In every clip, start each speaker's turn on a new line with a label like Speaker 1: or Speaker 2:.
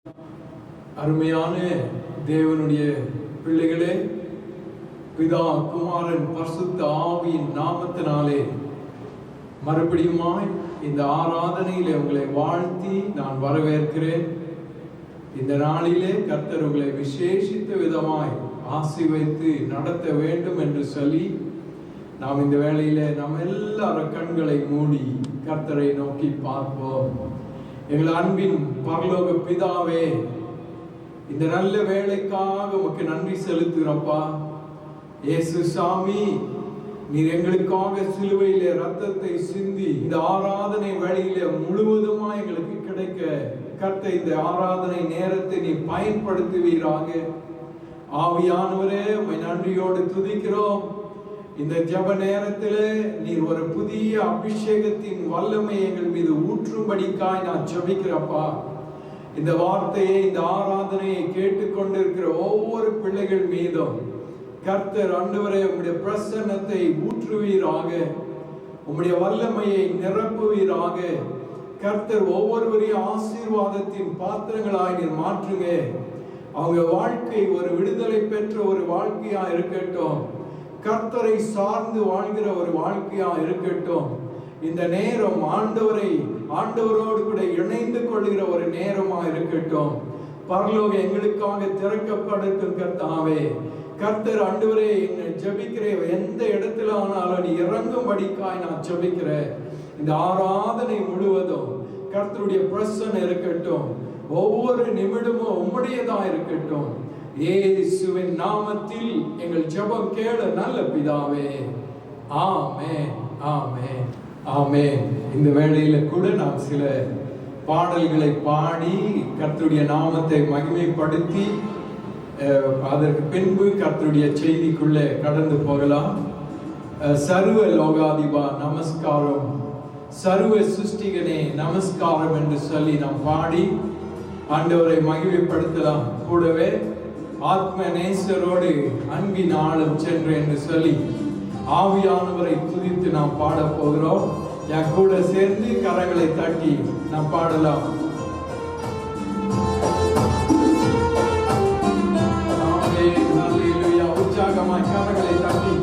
Speaker 1: அருமையான தேவனுடைய பிள்ளைகளே, பிதா குமாரன் பரிசுத்த ஆவியின் நாமத்தினாலே மறுபடியுமாய் இந்த ஆராதனையிலே உங்களை வாழ்த்தி நான் வரவேற்கிறேன். இந்த நாளிலே கர்த்தர் உங்களை விசேஷித்த விதமாய் ஆசீர்வதித்து நடத்த வேண்டும் என்று சொல்லி நாம் இந்த வேளையிலே நம்ம எல்லாரும் கண்களை மூடி கர்த்தரை நோக்கி பார்ப்போம். எங்கள் அன்பின் பரலோக பிதாவே, இந்த நல்ல வேளைக்காக உமக்கு நன்றி செலுத்துகிறோம்ப்பா. இயேசு சாமி, நீர் எங்களுக்காக சிலுவையிலே ரத்தத்தை சிந்தி இந்த ஆராதனை வேளையிலே முழுவதுமா எங்களுக்கு கிடைக்க கர்த்தர் இந்த ஆராதனை நேரத்தை நீ பயன்படுத்துவீராக. ஆவியானவரே, உம்மை நன்றியோடு துதிக்கிறோம். இந்த ஜெப நேரத்திலே நீர் ஒரு புதிய அபிஷேகத்தின் வல்லமை எங்கள் மீது ஊற்றும்படிக்காய் நான் ஜெபிக்கிறப்பா. இந்த வார்த்தையை, இந்த ஆராதனையை கேட்டுக்கொண்டிருக்கிற ஒவ்வொரு பிள்ளைகள் மீதும் கர்த்தர் ஆண்டவரே உம்முடைய பிரசன்னத்தை ஊற்றுவீராக, உம்முடைய வல்லமையை நிரப்புவீராக. கர்த்தர் ஒவ்வொருவரையும் ஆசீர்வாதத்தின் பாத்திரங்களாய் நீர் மாற்றுங்க. அவங்க வாழ்க்கை ஒரு விடுதலை பெற்ற ஒரு வாழ்க்கையா இருக்கட்டும், கர்த்தரை சார்ந்து வாழ்கிற ஒரு வாழ்க்கையா இருக்கட்டும். இந்த நேரம் ஆண்டவரோடு கூட இணைந்து கொள்கிற ஒரு நேரமா இருக்கட்டும். பரலோகம் எங்களுக்காக திறக்கப்படட்டும் கர்த்தாவே. கர்த்தர் ஆண்டவரே, ஜெபிக்கிற எந்த இடத்துல ஆனாலும் நீ இறங்கும்படிக்காய் நான் ஜெபிக்கிறேன். இந்த ஆராதனை முழுவதும் கர்த்தருடைய பிரசன்னம் இருக்கட்டும். ஒவ்வொரு நிமிடமும் உம்முடையதா இருக்கட்டும். இயேசுவின் நாமத்தில் எங்கள் ஜெபம் கேளு நல்ல பிதாவே. ஆமென், ஆமென், ஆமென். இந்த வேளையில கூட நாம் சில பாடல்களை பாடி கர்த்தருடைய நாமத்தை மகிமைப்படுத்தி அதற்கு பின்பு கர்த்தருடைய செய்திக்குள்ளே கடந்து போகலாம். சர்வ லோகாதிபா நமஸ்காரம், சர்வ சிருஷ்டிகனே நமஸ்காரம் என்று சொல்லி நாம் பாடி ஆண்டவரை மகிமைப்படுத்தலாம். கூடவே ஆத்ம நேசரோடு அன்பின் ஆழம் சென்று என்று சொல்லி ஆவியானவரை துதித்து நாம் பாட போகிறோம். என் கூட சேர்ந்து கரங்களை தட்டி நாம் பாடலாம். உற்சாகமாய் கரங்களை தட்டி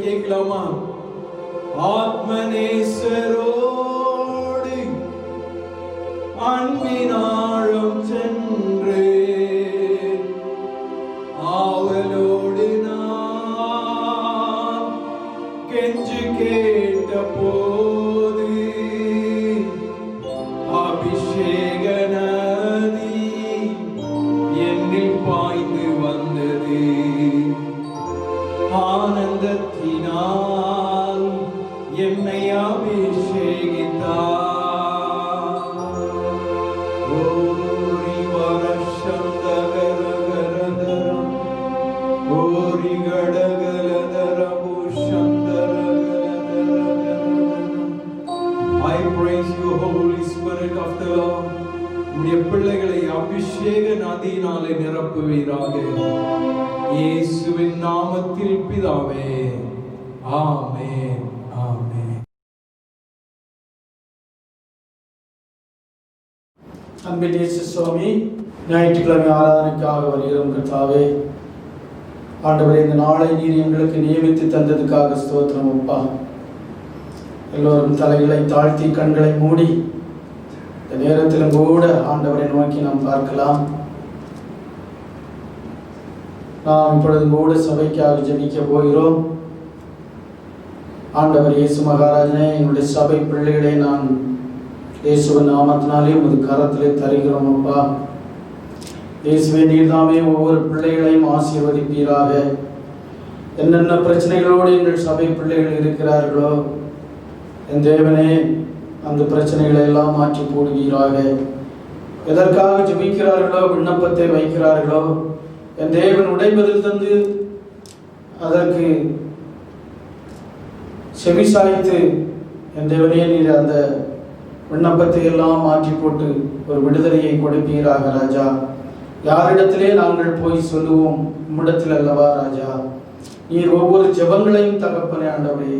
Speaker 1: கேட்கலாமா? ஆத்மநேசரோடு அன்பினாழும் சென்று ஆவலோடு நான் கெஞ்சு கேட்ட போது அபிஷேக நதி என்னில் பாய்ந்து வந்தது. ஆனந்தத்தினால் என்னை அபிஷேகித்தார். ஓரி வரஷந்தகரகரதரம் ஓரி கடகலதரபுஷந்தரகரதரகரதரம். I praise you, Holy Spirit of the Lord. உம்முடைய பிள்ளைகளை அபிஷேக நதியினாலே நிரப்புவீராக. இயேசுவின் நாமத்தில் பிதாவே, ஆமென், ஆமென்.
Speaker 2: அன்பின் இயேசு சுவாமி, ஞாயிற்றுக்கிழமை ஆராதனைக்காக வருகிறோம் கர்த்தாவே. ஆண்டவரே, இந்த நாளை நீர் எங்களுக்கு நியமித்து தந்ததுக்காக ஸ்தோத்திரம் அப்பா. எல்லோரும் தலைகளை தாழ்த்தி கண்களை மூடி இந்த நேரத்திலும் கூட ஆண்டவரை நோக்கி நாம் பார்க்கலாம். நாம் இப்பொழுது கூட சபைக்காக ஜெபிக்க போகிறோம். ஆண்டவர் இயேசு மகாராஜனே, எங்களுடைய சபை பிள்ளைகளை நான் இயேசுவின் நாமத்தினாலே உமது கரத்திலே தருகிறோம் அப்பா. இயேசுவே, நீர்தாமே ஒவ்வொரு பிள்ளைகளையும் ஆசீர்வதிப்பீராக. என்னென்ன பிரச்சனைகளோடு எங்கள் சபை பிள்ளைகள் இருக்கிறார்களோ என் தேவனே, அந்த பிரச்சனைகளை எல்லாம் மாற்றி போடுவீராக. எதற்காக ஜெபிக்கிறார்களோ, விண்ணப்பத்தை வைக்கிறார்களோ, என் தேவன் உடைபதில் தந்து அதற்கு செவிசாய்த்து என் தேவனே, நீர் அந்த விண்ணப்பத்தை எல்லாம் மாற்றி போட்டு ஒரு விடுதலையை கொடுப்பீராக ராஜா. யாரிடத்திலே நாங்கள் போய் சொல்லுவோம்? உம்மிடத்தில் அல்லவா ராஜா. நீர் ஒவ்வொரு ஜெபங்களையும் தகப்பனே ஆண்டவரே,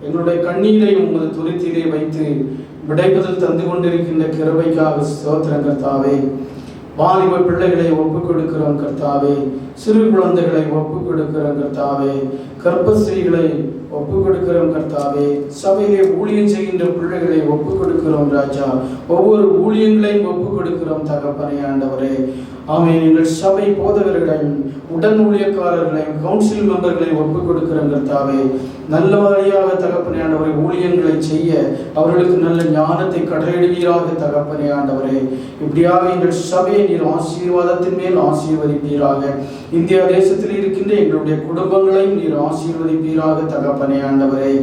Speaker 2: எங்களுடைய கண்ணீரை உமது துருத்திலே வைத்து விடைபதில் தந்து கொண்டிருக்கின்ற கிருபைக்காக ஸ்தோத்திரம் கர்த்தாவே. வாலிப பிள்ளைகளை ஒப்புக் கொடுக்கிறோம் கர்த்தாவே. சிறு குழந்தைகளை ஒப்புக் கொடுக்கிறோம் கர்த்தாவே. கர்ப்பஸ்திரீகளை ஒப்புக் கொடுக்கிறோம் கர்த்தாவே. சபையிலே ஊழியம் செய்கின்ற பிள்ளைகளை ஒப்புக் கொடுக்கிறோம் ராஜா. ஒவ்வொரு ஊழியங்களையும் ஒப்புக் கொடுக்கிறோம் தகப்பனே ஆண்டவரே. ஆமென். எங்கள் சபை போதகர்களையும் உடன் ஊழியக்காரர்களையும் கவுன்சில் மெம்பர்களையும் ஒப்புக் கொடுக்கிறோம் கர்த்தாவே. நல்ல வழியாக தகப்பனே ஆண்டவரை ஊழியங்களை செய்ய அவர்களுக்கு நல்ல ஞானத்தை கடலிடுவீராக தகப்பனே ஆண்டவரே. இப்படியாக எங்கள் சபையை நீர் ஆசீர்வாதத்தின் மேல் ஆசீர்வதிப்பீராக. இந்தியா தேசத்தில் இருக்கின்ற எங்களுடைய குடும்பங்களையும் நீர் ஆசீர்வதிப்பீராக தகப்பனே ஆண்டவரே.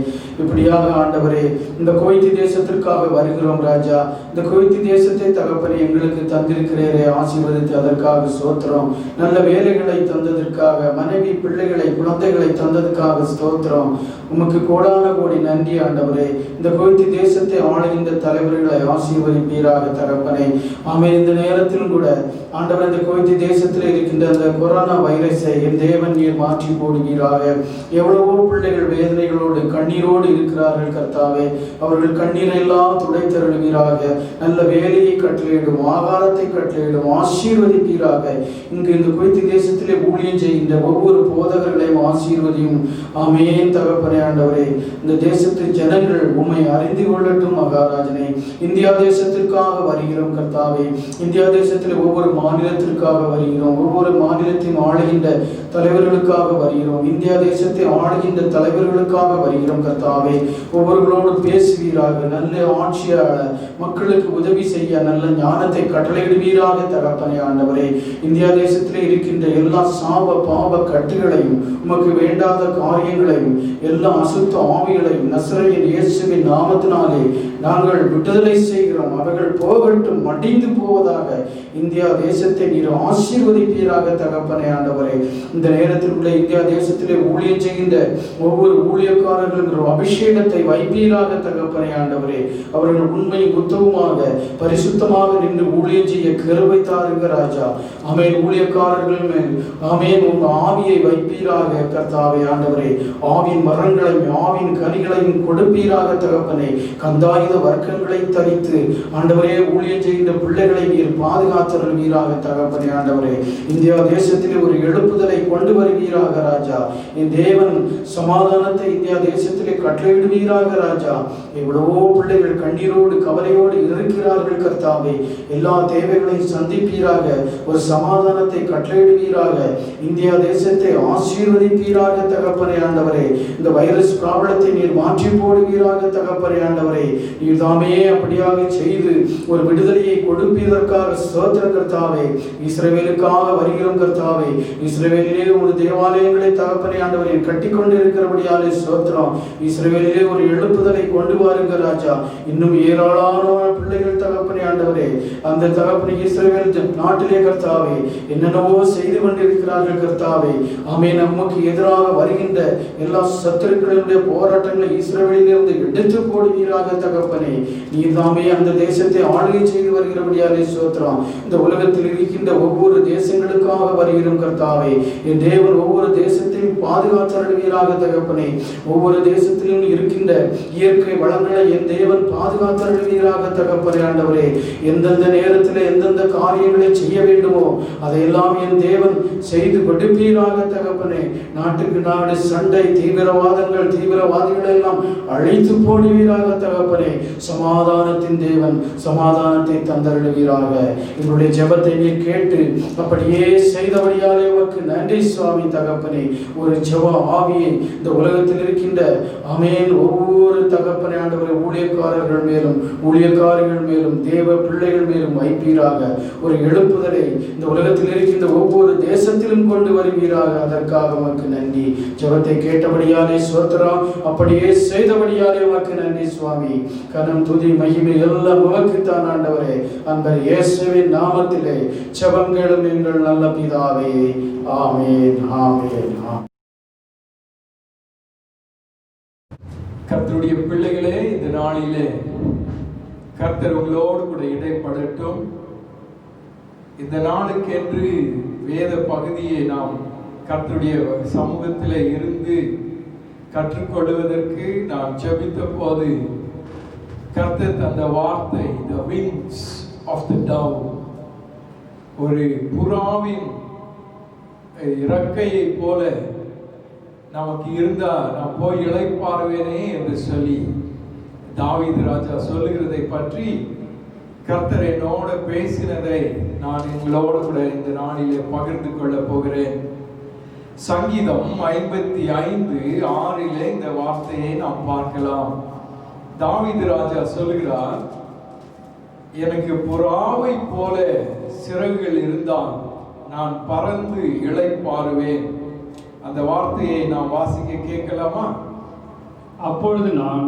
Speaker 2: இப்படியாக ஆண்டவரே, இந்த குவைத் தேசத்திற்காக வருகிறோம் ராஜா. இந்த குவைத் தேசத்தை தகப்பனே எங்களுக்கு தந்திருக்கிறீரே, ஆசீர்வதித்து அதற்காக ஸ்தோத்திரம். நல்ல வேலைகளை தந்ததற்காக, மனைவி பிள்ளைகளை குழந்தைகளை தந்ததற்காக ஸ்தோத்திரம். உமக்கு கோடான கோடி நன்றி ஆண்டவரே. இந்த குவைத் தேசத்தை ஆளுகின்ற தலைவர்களை ஆசீர்வதிப்பீராக தகப்பனே. ஆமென். இந்த நேரத்திலும் கூட ஆண்டவர், இந்த குவைத் தேசத்தில் இருக்கின்ற அந்த கொரோனா வைரஸை என் தேவன் நீர் மாற்றி போடுவீராக. எவ்வளவோ பிள்ளைகள் வேதனைகளோடு கண்ணீரோடு இருக்கிறார்கள் கர்த்தாவே. அவர்கள் கண்ணீரை எல்லாம் துடைத்தருளுவீராக. நல்ல வேலையை கட்டளையிடும், ஆகாரத்தை கட்டளையிடும், ஆசீர்வதிப்பீராக. இங்கு இந்த குவைத் தேசத்திலே ஊழியம் செய்கின்ற ஒவ்வொரு போதகர்களையும் ஆசீர்வதியும். ஆமென் தகப்பனே ஆண்டவரே. இந்த தேசத்து ஜனங்கள் உம்மை அறிந்து கொள்ளட்டும் மகாராஜனே. இந்தியா தேசத்திற்காக வருகிறோம் கர்த்தாவே. இந்தியா தேசத்தில் ஒவ்வொரு மாநிலத்திற்காக வருகிறோம். ஒவ்வொரு மாநிலத்தையும் ஆளுகின்ற தலைவர்களுக்காக வருகிறோம். இந்தியா தேசத்தை ஆளுகின்ற தலைவர்களுக்காக வருகிறோம் கர்த்தாவே. ஒவ்வொருவரோடு பேசுவீராக. நல்ல ஆட்சியாளர் மக்களுக்கு உதவி செய்ய நல்ல ஞானத்தை கட்டளையிடுவீராக தகப்பனே ஆண்டவரே. இந்தியா தேசத்திலே இருக்கின்ற எல்லா சாப பாவ கட்டுகளையும், உமக்கு வேண்டாத காரியங்களையும், எல்லா அசுத்த ஆவிகளையும் நசரேயன் இயேசுவின் நாமத்தினாலே நாங்கள் விடுதலை செய்கிறோம். அவர்கள் போகட்டும், மடிந்து போவதாக. இந்தியா தேசத்தை நீர் ஆசீர்வதிப்பீராக தகப்பனே ஆண்டவரே. இந்த நேரத்தில் உள்ள இந்தியா தேசத்திலே ஊழியம் செய்கின்ற ஒவ்வொரு ஊழியக்காரர்கள் என்கிற அபிஷேகத்தை வைப்பீராக தகப்பனே ஆண்டவரே. அவர்கள் உண்மை உத்தவமாக பரிசுத்தமாக நின்று ஊழியம் செய்ய கிருபை தாருங்க ராஜா. ஆமென். ஊழியக்காரர்கள் மேல் ஆமென் உங்க ஆவியை வைப்பீராக கர்த்தாவே ஆண்டவரே. ஆவின் மரங்களையும் ஆவின் கனிகளையும் கொடுப்பீராக தகப்பனே. கந்தாயுத வர்க்கங்களை தரித்து ஆண்டவரே ஊழியம் செய்கின்ற பிள்ளைகளை நீர் பாதுகாத்தருள்வீராக தகப்பனே ஆண்டவரே. இந்தியா தேசத்திலே ஒரு எழுப்புதலை கொண்டு வருவீராக ராஜா. என் தேவன் சமாதானத்தை இந்தியா தேசத்திலே கட்டளையிடுவீராக ராஜா. எவ்வளவோ பிள்ளைகள் கண்ணீரோடு கவலையோடு இருக்கிறார்கள் கர்த்தாவே. எல்லா தேவைகளையும் சந்திப்பீராக, ஒரு சமாதானத்தை கட்டளையிடுவீராக, இந்தியா தேசத்தை ஆசீர்வதிப்பீராக தகப்பனே ஆண்டவரே. இந்த வைரஸ் ப்ராப்ளத்தை நீர் மாற்றி போடுவீராக தகப்பனே ஆண்டவரே. நீர் தாமே அப்படியாக செய்து ஒரு விடுதலையை கொடுப்பதற்காக ஸ்தோத்திரம் கர்த்தாவே. இஸ்ரவேலுக்காக வருகிறோம் கர்த்தாவே. இஸ்ரவேலிலே ஒரு தேவாலயங்களை தகப்பனே ஆண்டவரே கட்டிக்கொண்டு இருக்கிறபடியாலே ஸ்தோத்திரம். இஸ்ரவேலிலே ஒரு எழுப்புதலை கொண்டு வாருங்க ராஜா. இன்னும் ஏராளமான பிள்ளைகள் தகப்பனே ஆண்டவரே அந்த தகப்பனே இஸ்ரவேல் நாட்டிலே கர்த்தாவே என்னென்னவோ செய்து கொண்டிருக்கிறார்கள் கர்த்தாவே. ஆமென். நமக்கு எதிராக வருகின்ற எல்லா சத்துருக்களுடைய போராட்டங்களை இஸ்ரவேலிலிருந்து எடுத்து போடுவீராக தகப்பனே. நீர் தாமே அந்த தேசத்தை ஆளுகை செய்து வருகிறபடியாலே ஸ்தோத்திரம். இந்த உலகத்தில் இருக்கின்ற ஒவ்வொரு தேசங்களுக்காக வருகிறோம் கர்த்தாவே. என் தேவன் ஒவ்வொரு தேசத்தையும் பாதுகாத்தருள்வீராக தகப்பனே. ஒவ்வொரு தேசத்திலும் இருக்கின்ற இயற்கை வளங்களை என் தேவன் பாதுகாத்தருள்வீராக தகப்பனே ஆண்டவரே. எந்தெந்த நேரத்தில் எந்தெந்த காரியங்களை செய்ய வேண்டுமோ அதையெல்லாம் என் தேவன் செய்து கொடுப்பீராக தகப்பனே. நாட்டுக்கு நாடு சண்டை, தீவிரவாதங்கள், தீவிரவாதிகளை எல்லாம் அழைத்து போடுவீராக தகப்பனே. சமாதானத்தின் தேவன் சமாதானத்தை தந்தருள்வீராக. எங்களுடைய ஜெபத்தை நீர் கேட்டு அப்படியே செய்தபடியாலே உமக்கு நன்றி சுவாமி தகப்பனே. ஒரு ஜெப ஆவியை இந்த உலகத்தில் இருக்கின்ற ஆமென் ஒவ்வொரு தகப்பனே ஆண்டவரே ஊழியக்காரர்கள் மேலும் ஊழியக்காரிகள் மேலும் தேவ பிள்ளைகள் மேலும் வைப்பீராக. ஒரு எழுப்புதலை இந்த உலகத்தில் இருக்கின்ற ஒவ்வொரு தேசத்திலும் கொண்டு வருவீராக. அதற்காக உமக்கு நன்றி. ஜெபத்தை கேட்டபடியாலே ஸ்தோத்திரம். அப்படியே செய்தபடியாலே உமக்கு நன்றி சுவாமி. கனம் துதி மகிமை எல்லாம் உமக்குத்தான் ஆண்டவரே. அன்பர் இயேசுவின் நாமத்திலே ஜெபம் கேளும் எங்கள் நல்ல பிதாவே. ஆமென் ஆமென்.
Speaker 1: கர்த்தருடைய பிள்ளைகளே, இந்த நாளிலே கர்த்தர் உங்களோடு கூட இடைப்படட்டும். இந்த நாளுக்கென்று வேத பகுதியை நாம் கர்த்தருடைய சமூகத்தில் இருந்து கற்றுக்கொள்வதற்கு நாம் ஜெபித்த போது கர்த்தர் தந்த வார்த்தை the wings of the dove, ஒரு புறாவின் இறக்கையை போல நமக்கு இருந்தா நான் போய் இளைப்பாறுவேனே என்று சொல்லி தாவீது ராஜா சொல்லுகிறதை பற்றி கர்த்தர் என்னோட பேசினதை நான் உங்களோடு கூட இந்த நாளிலே பகிர்ந்து கொள்ள போகிறேன். சங்கீதம் 55:6 இந்த வார்த்தையை நாம் பார்க்கலாம். தாவீது ராஜா சொல்லுகிறார், எனக்கு புறாவை போல சிறகுகள் இருந்தால் நான் பறந்து இளைப்பாறுவேன். அந்த வார்த்தையை நாம் வாசிக்க கேட்கலாமா?
Speaker 3: அப்பொழுது நான்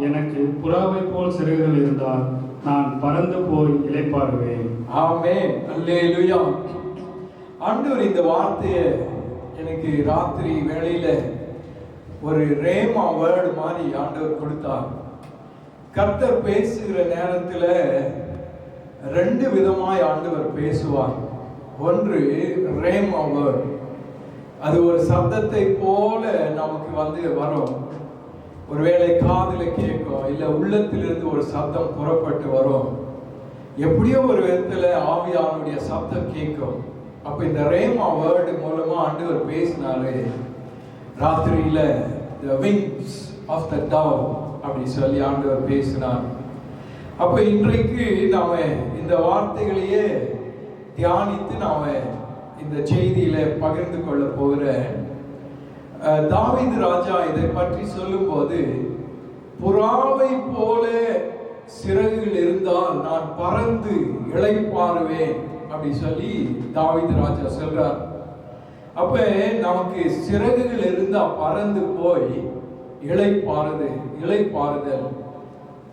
Speaker 3: எனக்கு புறாவை போல் சிறகுகள் இருந்தால் நான் பறந்து போய் இளைப்பாறுவேன்.
Speaker 1: ஆமென். அல்லேலூயா. ஆண்டவர் இந்த வார்த்தையை எனக்கு ராத்திரி வேளையில ஒரு ரேமா வேர்டு மாதிரி ஆண்டவர் கொடுத்தார். கர்த்தர் பேசுகிற நேரத்துல 2 விதமாய் ஆண்டவர் பேசுவார். ஒன்று ரேமா வேர்டு, அது ஒரு சத்தத்தை போல நமக்கு வரும். ஒருவேளை காதுல கேட்கும், இல்ல உள்ளத்திலிருந்து ஒரு சத்தம் புறப்பட்டு வரும். எப்படியோ ஒரு விதத்துல ஆவியானுடைய சத்தம் கேட்கும். அப்ப இந்த ரேமா வேர்டு மூலமா ஆண்டவர் பேசினாரு ராத்திரியில the wings of the dove அப்படி சொல்லி ஆண்டவர் பேசினார். அப்ப இன்றைக்கு நாம இந்த வார்த்தைகளையே தியானித்து நாம இந்த செய்தியில பகிர்ந்து கொள்ள போகிற தாவீது ராஜா இதை பற்றி சொல்லும்போது, புறாவை போல சிறகுகள் இருந்தால் நான் பறந்து இளைப்பாறுவேன் அப்படி சொல்லி தாவீது ராஜா சொல்றார். அப்ப நமக்கு சிறகுகள் இருந்தா பறந்து போய் இளைப்பாறுதல்.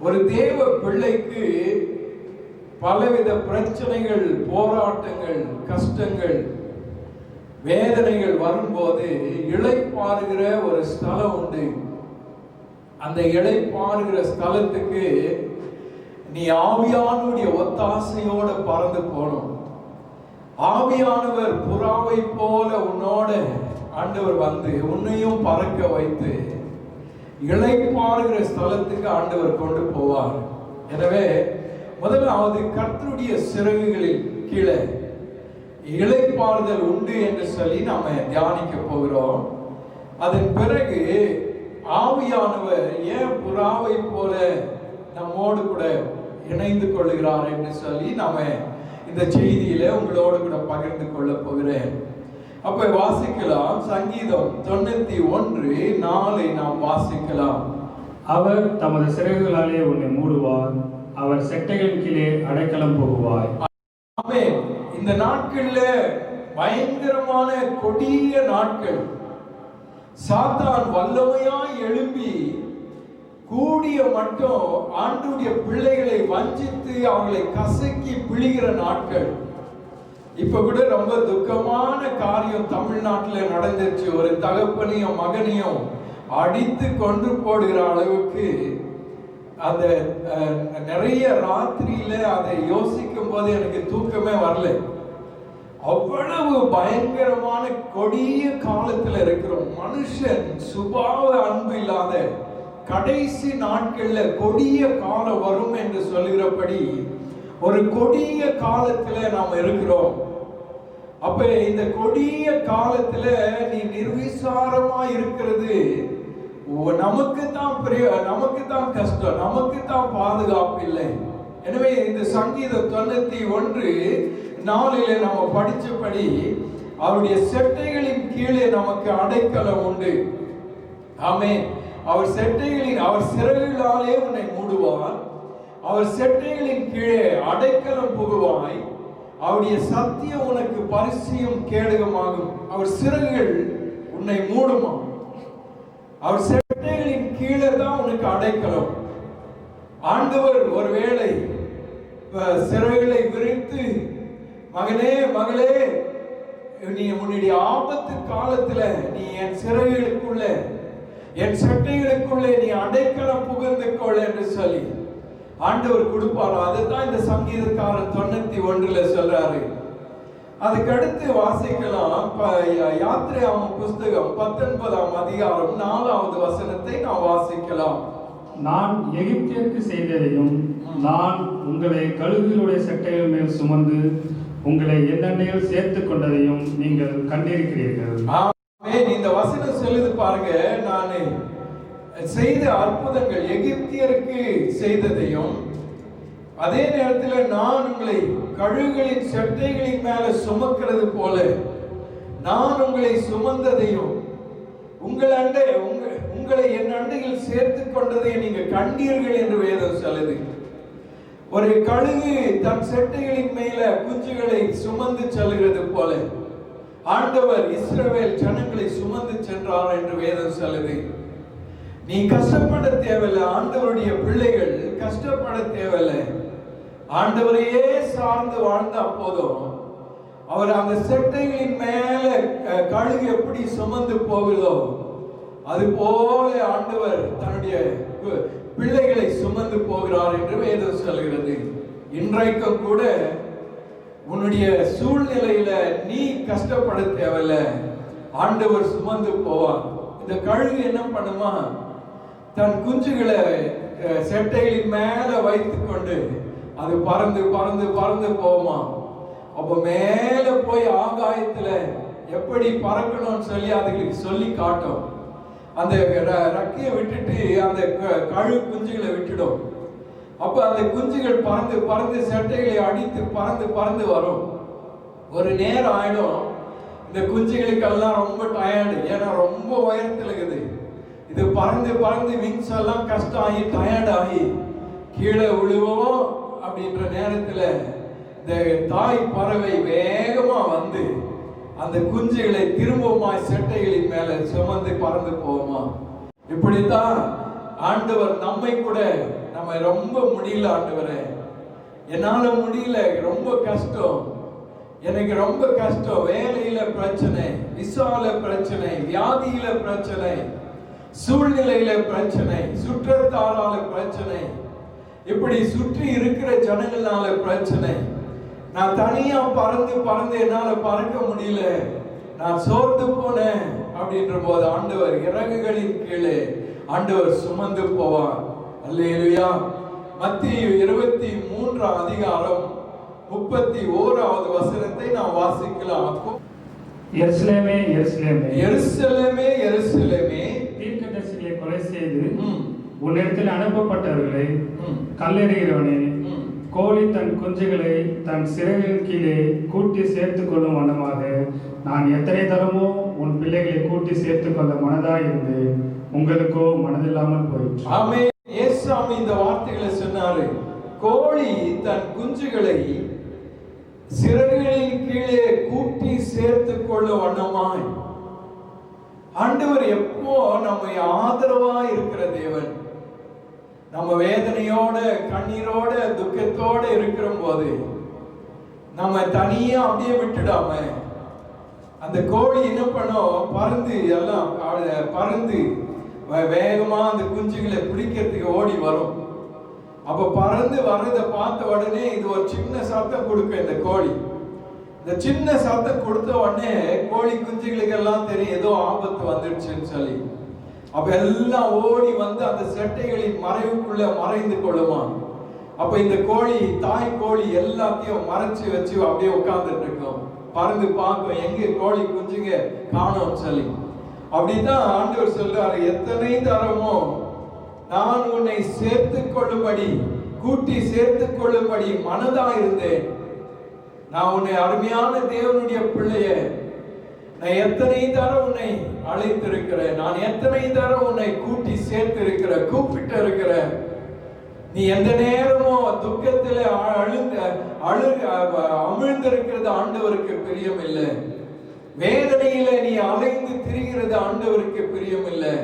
Speaker 1: ஒரு தேவ பிள்ளைக்கு பலவித பிரச்சனைகள், போராட்டங்கள், கஷ்டங்கள், வேதனைகள் வரும்போது இளைப்பாறுகிற ஒரு ஸ்தலம் உண்டு. அந்த இளைப்பாறுகிற ஸ்தலத்துக்கு நீ ஆவியானுடைய ஒத்தாசையோட பறந்து போகணும். ஆவியானவர் புறாவை போல உன்னோட ஆண்டவர் வந்து உன்னையும் பறக்க வைத்து இளைப்பாறுகிற ஸ்தலத்துக்கு ஆண்டவர் கொண்டு போவார். எனவே முதலாவது கர்த்தருடைய சிறகுகளில் கீழே இளைப்பாறுதல் உண்டு என்று சொல்லி நாம தியானிக்க போகிறோம். அதன் பிறகு ஆவியானவர் ஏன் புறாவை போல நம்மோடு கூட இணைந்து கொள்ளுகிறார் என்று சொல்லி நாம இந்த செய்தியில உங்களோடு கூட பகிர்ந்து கொள்ள போகிறேன். அப்ப வாசிக்கலாம். சங்கீதம் 91:4 நாம் வாசிக்கலாம்.
Speaker 3: அவர் தமது சிறகுகளாலே உன்னை மூடுவார், அவர் செட்டைகளின் கீழே அடைக்கலம் புகுவாய்.
Speaker 1: ஆமென். இந்த நாட்கள்ல பயங்கரமான கொடிய நாட்கள். சாத்தான் வல்லமையாய் எழும்பி கூடிய மட்டும் ஆண்டவருடைய பிள்ளைகளை வஞ்சித்து அவங்களை கசக்கி பிழிகிற நாட்கள். இப்ப கூட ரொம்ப துக்கமான காரியம் தமிழ்நாட்டில் நடந்துச்சு. ஒரு தகப்பனையும் மகனையும் அடித்து கொண்டு போடுகிற அளவுக்கு அந்த நிறைய ராத்திரியில அதை யோசிக்கும் போது எனக்கு தூக்கமே வரல. அவ்வளவு பயங்கரமான கொடிய காலத்துல இருக்கிறோம். மனுஷன் சுபாவ அன்பு இல்லாத கடைசி நாட்கள்ல கொடிய காலம் வரும் என்று சொல்லுகிறபடி ஒரு கொடிய காலத்துல நாம் இருக்கிறோம். அப்ப இந்த கொடிய காலத்துல நீ நிர்விசாரமா இருக்கிறது நமக்கு தான் கஷ்டம், நமக்கு தான் பாதுகாப்பு இல்லை. எனவே இந்த சங்கீதம் 91:4 நம்ம படிச்சபடி அவருடைய செட்டைகளின் கீழே நமக்கு அடைக்கலம் உண்டு. ஆமென். அவர் சிறகுகளாலே உன்னை மூடுவார், அவர் செட்டைகளின் கீழே அடைக்கலம் புகுவாய், அவருடைய சத்தியம் உனக்கு பரிசியும் கேடகமாகும். அவர் சிறகுகள் உன்னை மூடுமா, அவர் செட்டைகளின் கீழே தான் உனக்கு அடைக்கலம். ஆண்டவர் ஒருவேளை சிறகுகளை விரித்து மகனே மகளே நீ உன்னுடைய ஆபத்து காலத்துல நீ என் சிறகுகளுக்குள்ள என் சட்டைகளுக்குள்ளே நீ அடைக்கலம் புகுந்து கொள் என்று சொல்லி ஆண்டவர் கொடுப்பாரோ. அதுதான் இந்த சங்கீதக்காரன் 91 சொல்றாரு. அதுக்கு அடுத்து வாசிக்கலாம். யாத்திராகமம் புஸ்தகம் 19ஆம் அதிகாரம் 4வது வசனத்தை நாம் வாசிக்கலாம்.
Speaker 3: நான் எகிப்தியருக்கு செய்ததையும் நான் உங்களை கழுகுகளுடைய சட்டைகள் மேல் சுமந்து உங்களை எண்ணெயில் சேர்த்துக் கொண்டதையும் நீங்கள் கண்டிருக்கிறீர்கள்.
Speaker 1: ஆமென். இந்த வசனம் சொல்லுது பாருங்க, நான் செய்த அற்புதங்கள் எகிப்தியருக்கு செய்ததையும் அதே நேரத்தில் நான் உங்களை கழுகுகளின் சட்டைகளின் மேல சுமக்கிறது போல நான் உங்களை சுமந்ததையும் உங்களை என் அண்டையில் சேர்த்துக் கொண்டதை நீங்க கண்டீர்கள் என்று வேதம் சொல்லுது. ஒரு கழுகு தன் செட்டைகளின் மேல குஞ்சுகளை சுமந்து செல்கிறது போல ஆண்டவர் இஸ்ரவேல் ஜனங்களை சுமந்து சென்றார் என்று வேதம் சொல்லுது. நீ கஷ்டப்பட தேவையில்லை, ஆண்டவருடைய பிள்ளைகள் கஷ்டப்பட தேவையில்லை. ஆண்டவரையே சார்ந்து வாழ்ந்த போதும் அவர் அந்த செட்டைகளின் மேல கழுகு எப்படி சுமந்து போகுதோ அது போல ஆண்டவர் தன்னுடைய பிள்ளைகளை சுமந்து போகிறார் என்று வேதம் சொல்கிறது. இன்றைக்கும் கூட உன்னுடைய சூழ்நிலையில நீ கஷ்டப்பட தேவையில்லை, ஆண்டவர் சுமந்து போவார். இந்த கழுகு என்ன பண்ணுமா, தன் குஞ்சுகளை செட்டைகளின் மேல வைத்துக் கொண்டு அது பறந்து பறந்து பறந்து போமா. அப்ப மேல போய் ஆகாயத்துல எப்படி பறக்கணும்னு சொல்லி அதுகளுக்கு சொல்லி காட்டும். அந்த ரக்கையை விட்டுட்டு அந்த கழுகு குஞ்சுகளை விட்டுடும். அப்ப அந்த குஞ்சுகள் பறந்து பறந்து செட்டைகளை அடித்து பறந்து பறந்து வரும். ஒரு நேரம் ஆயிடும், இந்த குஞ்சுகளுக்கெல்லாம் ரொம்ப டயர்டு, ஏன்னா ரொம்ப உயரத்தில் இருக்குது. இது பறந்து பறந்து விங்ஸ் எல்லாம் கஷ்டம் ஆகி டயர்ட் ஆகி கீழே விழுவோம். அப்படின்ற நேரத்துல இந்த தாய் பறவை வேகமா வந்து அந்த குஞ்சுகளை திரும்பவுமாய் செட்டைகளின் மேல சுமந்து பறந்து போவோமா. இப்படித்தான் ஆண்டவர் நம்மை கூட நம்ம ரொம்ப முடியல, ஆண்டவரே என்னால முடியல, ரொம்ப கஷ்டம், எனக்கு ரொம்ப கஷ்டம், வேலையில பிரச்சனை, விசால பிரச்சனை, வியாதியில பிரச்சனை, சூழ்நிலையில பிரச்சனை, குடும்பத்தாரால பிரச்சனை, இப்படி சுற்றி இருக்கிற ஜனங்களால பிரச்சனை, நான் தனியா பறந்து என்னால பறக்க முடியல, நான் சோர்ந்து போனேன் அப்படின்ற போது ஆண்டவர் இறகுகளின் கீழே ஆண்டவர் சுமந்து போவார். அல்லேலூயா. மத்தேயு 23 அதிகாரம் 31வது வசனத்தை நாம் வாசிக்கலாம்.
Speaker 3: எருசலேமே எருசலேமே,
Speaker 1: எருசலேமே எருசலேமே,
Speaker 3: தீர்க்கதரிசிகளை கொலை செய்து உன்னிடத்தில் அனுப்பப்பட்டவர்களை கல்லெறிகிறவனே, கோழி தன் குஞ்சுகளை தன் சிறகின் கீழே கூட்டி சேர்த்துக் கொள்ளும் வண்ணமாக நான் எத்தனை தரமோ உன் பிள்ளைகளை கூட்டி சேர்த்துக் கொள்ள மனதாய் இருந்து உங்களுக்கோ மனதில்லாமல் போயிற்று.
Speaker 1: ஆமென். இயேசுசாமி இந்த வார்த்தைகளை சொன்னாரு. கோழி தன் குஞ்சுகளை சிறகுகளின் கீழே கூட்டி சேர்த்துக் கொள்ள வண்ணமாய். ஆண்டவர் எப்போ நம்ம ஆதரவா இருக்கிற தேவன், நம்ம வேதனையோட கண்ணீரோட துக்கத்தோட இருக்கிற போது நம்ம தனியா அப்படியே விட்டுடாம, அந்த கோழி என்ன பண்ணும், பறந்து எல்லாம் பறந்து வேகமா அந்த குஞ்சுகளை பிடிக்கிறதுக்கு ஓடி வரும். அப்ப பறந்து வர்றதை பார்த்த உடனே இது ஒரு சின்ன சத்தம் கொடுக்கும். இந்த கோழி இந்த சின்ன சத்தம் கொடுத்த உடனே கோழி குஞ்சுகளுக்கு எல்லாம் தெரியும் ஏதோ ஆபத்து வந்துடுச்சுன்னு சொல்லி. அப்ப எல்லாம் ஓடி வந்து அந்த செட்டைகளின் மறைவுக்குள்ள மறைந்து கொள்ளுமா. அப்ப இந்த கோழி, தாய் கோழி எல்லாத்தையும் மறைச்சு வச்சு அப்படியே உட்கார்ந்துட்டு இருக்கும். பறந்து பார்க்கும் எங்க கோழி குஞ்சுங்க காணோம் சொல்லி. அப்படிதான் ஆண்டவர் சொல்றாரு, எத்தனை தரமோ நான் உன்னை சேர்த்துக் கொள்ளும்படி, கூட்டி சேர்த்துக் கொள்ளும்படி மனதா இருந்தேன். நான் உன்னை அருமையான தேவனுடைய பிள்ளைய, நான் எத்தனை தரம் உன்னை அழைத்திருக்கிறேன், நான் எத்தனை தரம் உன்னை கூட்டி சேர்த்து இருக்கிற, கூப்பிட்டு இருக்கிற. நீ எந்த நேரமும் துக்கத்துல அமிழ்ந்திருக்கிறது ஆண்டவருக்கு பிரியம் இல்லை. வேதனையில நீ அலைந்து திரிகிறது ஆண்டவருக்கு பிரியம் இல்லை.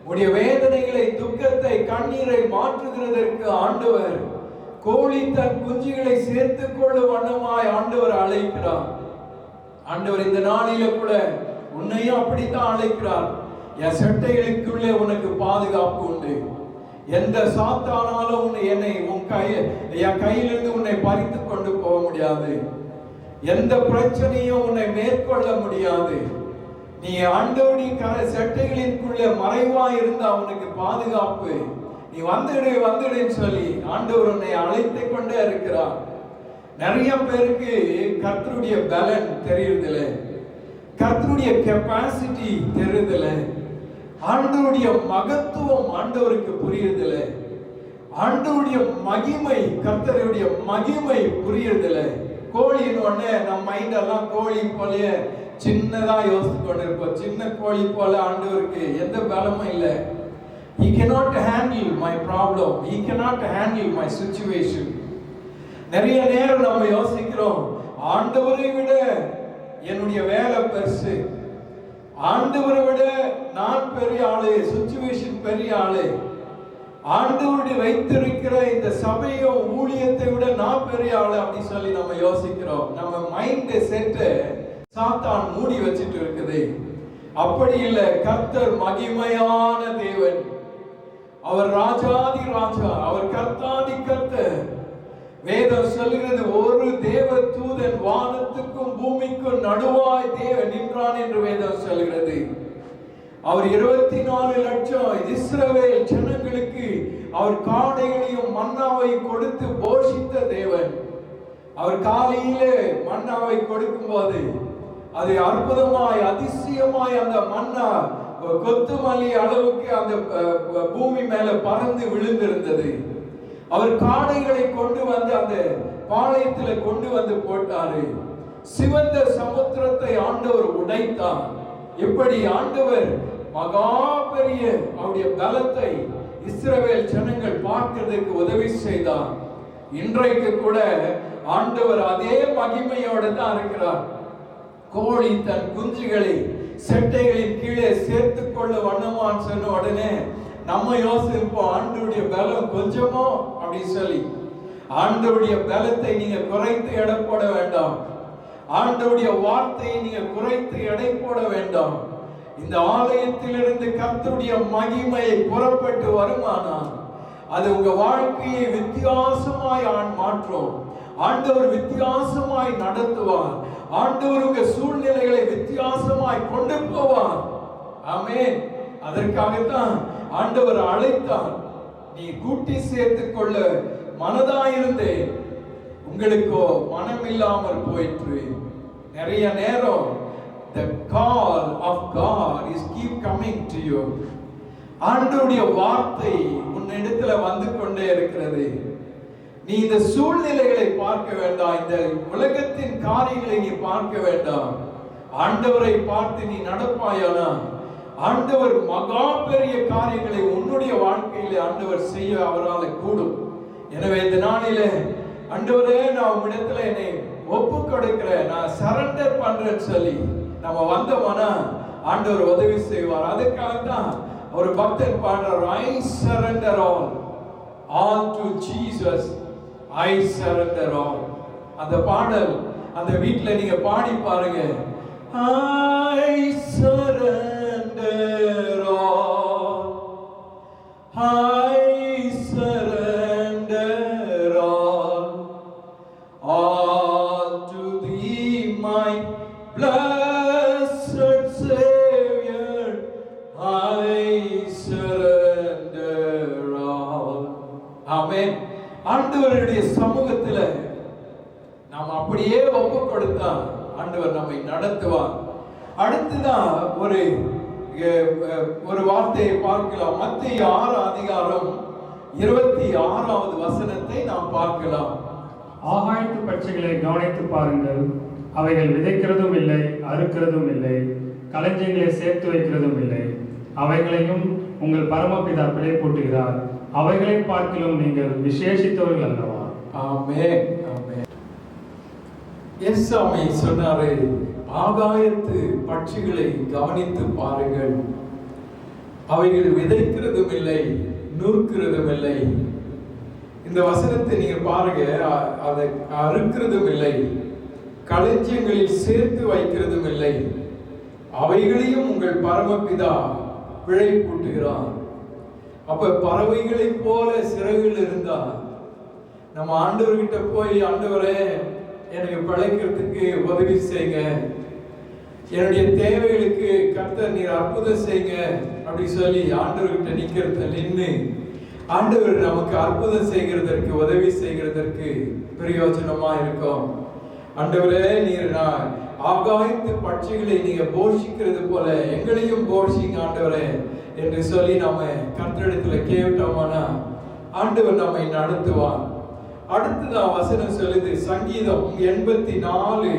Speaker 1: உடைய வேதனைகளை, துக்கத்தை, கண்ணீரை மாற்றுகிறதற்கு ஆண்டவர் கோழி தன் குஞ்சுகளை சேர்த்துக் கொள்ள வண்ணமாய் ஆண்டவர் அழைக்கிறார். ஆண்டவர் இந்த நாளில கூட உன்னையும் அப்படித்தான் அழைக்கிறார். என் சட்டைகளுக்குள்ளே உனக்கு பாதுகாப்பு உண்டு. எந்த சாத்தானாலும் என்னை என் கையிலிருந்து உன்னை பறித்து கொண்டு போக முடியாது. எந்த பிரச்சனையும் உன்னை மேற்கொள்ள முடியாது. நீ ஆண்டவருடைய சட்டைகளிற்குள்ள மறைவா இருந்தா உனக்கு பாதுகாப்பு. நீ வந்துடுன்னு சொல்லி ஆண்டவர் உன்னை அழைத்து கொண்டே இருக்கிறார். நிறைய பேருக்கு கர்த்தருடைய பலன் தெரியுறதில்ல, கர்த்தருடைய கெப்பாசிட்டி தெரியுறதில்ல, ஆண்டவருடைய மகத்துவம் ஆண்டவருக்கு புரியுறதில்ல, ஆண்டவருடைய மகிமை, கர்த்தருடைய மகிமை புரியுறதில்ல. கோழின்னு உடனே நம்ம மைண்ட் எல்லாம் கோழி போல சின்னதா யோசித்து கொண்டிருப்போம். சின்ன கோழி போல ஆண்டவருக்கு எந்த பலமும் இல்லை. He cannot handle my problem. He cannot handle my situation. நிறைய நேரம் நம்ம யோசிக்கிறோம், ஆண்டவரை விட என்னுடைய வேலை பெருசு, ஆண்டவரை விட நான் பெரிய ஆளு, சிச்சுவேஷன் பெரிய ஆளு, ஆண்டவருடைய வைத்திருக்கிற இந்த சபையும் ஊழியத்தை விட நான் பெரிய ஆளு அப்படி சொல்லி நம்ம யோசிக்கிறோம். நம்ம மைண்ட் செட்டை சாத்தான் மூடி வச்சிட்டு இருக்குது. அப்படி இல்லை. கர்த்தர் மகிமையான தேவன், அவர் ராஜாதி ராஜா, அவர் கர்த்தாதி கர்த்தர். வேதம் சொல்கிறது, ஒரு தேவ தூதன் வானத்துக்கும் பூமிக்கும் நடுவாய் தேவன் நின்றான் என்று வேதம் சொல்கிறது. அவர் 24 லட்சம் இஸ்ரவேல் ஜனங்களுக்கு அவர் காடைகளையும் மன்னாவை கொடுத்து போஷித்த தேவன். அவர் காலையிலே மன்னாவை கொடுக்கும் போது அது அற்புதமாய் அதிசயமாய் அந்த மன்னா கொத்துமல்லி அளவுக்கு அந்த பூமி மேல பறந்து விழுந்திருந்தது. அவர் காடைகளை கொண்டு வந்து அந்த பாளையத்துல கொண்டு வந்து போட்டாரு. சிவந்த சமுத்திரத்தை ஆண்டவர் உடைத்தார். எப்படி ஆண்டவர் மகா பெரிய அவருடைய பலத்தை இஸ்ரவேல் ஜனங்கள் பார்க்கிறதுக்கு உதவி செய்தார். இன்றைக்கு கூட ஆண்டவர் அதே மகிமையோடு தான் இருக்கிறார். கோழி தன் குஞ்சுகளை செட்டைகளின் கீழே சேர்த்துக் கொள்ள வண்ணமான்னு சொன்ன உடனே நம்ம யோசிப்போம், ஆண்டவருடைய பலம் கொஞ்சமோ அப்படி சொல்லி. ஆண்டவருடைய பலத்தை நீங்க குறைத்து எடை போட வேண்டாம். ஆண்டவருடைய வார்த்தையை நீங்க குறைத்து எடை போட வேண்டாம். இந்த ஆலயத்திலிருந்து கர்த்தருடைய மகிமையை புறப்பட்டு வருமானால் அது உங்க வாழ்க்கையை வித்தியாசமாய் மாற்றும். ஆண்டவர் வித்தியாசமாய் நடத்துவார். ஆண்டவர் உங்க சூழ்நிலைகளை வித்தியாசமாய் கொண்டு போவார். ஆமென். அதற்காகத்தான் ஆண்டவர் அழைத்தார். நீ கூட்டி சேர்த்துக் கொள்ள மனதாயிருந்தேன், உங்களுக்கோ மனம் இல்லாமல் போயிற்று. நிறைய நேரம் the call of God is keep coming to you. ஆண்டவருடைய வார்த்தை உன்னிடத்துல வந்து கொண்டே இருக்கிறது. நீ இந்த சூழ்நிலைகளை பார்க்க வேண்டாம், இந்த உலகத்தின் காரியங்களை நீ பார்க்க வேண்டாம். ஆண்டவரை பார்த்து நீ நடப்பாயானா ஆண்டவர் மகா பெரிய காரியங்களை உன்னுடைய வாழ்க்கையிலே ஆண்டவர் செய்ய அவரால் கூடும். எனவே இந்த நாளிலே ஆண்டவரே, நான் உம்மிடத்துல என்னை ஒப்பு கொடுக்கிறேன், நான் சரண்டர் பண்றேன்னு சொல்லி நம்ம வந்தோம்னா ஆண்டவர் உதவி செய்வார். அதுக்காக தான் ஒரு பக்தன் பாடுறார், I surrender all to Jesus, I surrender all. அந்த பாடல் அந்த வீட்டில் நீங்க பாடி பாருங்க. I surrender all, I surrender all to thee, my blessed Savior, I surrender all. ஆமென். ஆண்டவருடைய சமூகத்துல நாம் அப்படியே ஒப்பு கொடுத்தா ஆண்டவர் நம்மை நடத்துவார். அடுத்துதான் ஒரு வார்த்தையை பார்க்கலாம். மத்தேயு 6 அதிகாரம் 26வது வசனத்தை நாம் பார்க்கலாம்.
Speaker 3: ஆகாயத்து பட்சிகளை கவனித்து பாருங்கள், அவைகள் விதைக்கிறதும் இல்லை, அறுக்கிறதும் இல்லை, களஞ்சியங்களை சேர்த்து வைக்கிறதும் இல்லை, அவைகளையும் உங்கள் பரமபிதா பிழை போட்டுகிறார். அவைகளை பார்க்கிலும் நீங்கள் விசேஷித்தவர்கள் அல்லவா?
Speaker 1: ஆமென், ஆமென். இயேசுவை சொன்னாரே, ஆகாயத்து பட்சிகளை கவனித்து பாருங்கள், அவைகள் விதைக்கிறதும் இல்லை, நூற்கிறதும் இல்லை. இந்த வசனத்தை நீங்க பாருங்க, அதை அறுக்கிறதும் இல்லை, களஞ்சியங்களில் சேர்த்து வைக்கிறதும் இல்லை, அவைகளையும் உங்கள் பரமபிதா பிழை பூட்டுகிறார். அப்ப பறவைகளை போல சிறகுகள் இருந்தா நம்ம ஆண்டவர்கிட்ட போய், ஆண்டவரே எனக்கு பிழைக்கிறதுக்கு உதவி செய்யுங்க, என்னுடைய தேவைகளுக்கு கர்த்தர் நீர் அற்புதம் செய்யுங்க அப்படி சொல்லி ஆண்டவர்கிட்ட நின்று ஆண்டவர் நமக்கு அற்புதம் செய்கிறதற்கு உதவி செய்கிறதற்கு பிரயோஜனமா இருக்கும். ஆண்டவரே, நீர் ஆகாயத்து பட்சிகளை நீங்க போஷிக்கிறது போல எங்களையும் போஷிங்க ஆண்டவரே என்று சொல்லி நாம கர்த்தரிடத்துல கேட்டோம்னா ஆண்டவர் நம்மை நடத்துவார். அடுத்ததான் வசனம் சொல்லுது, சங்கீதம் 84:3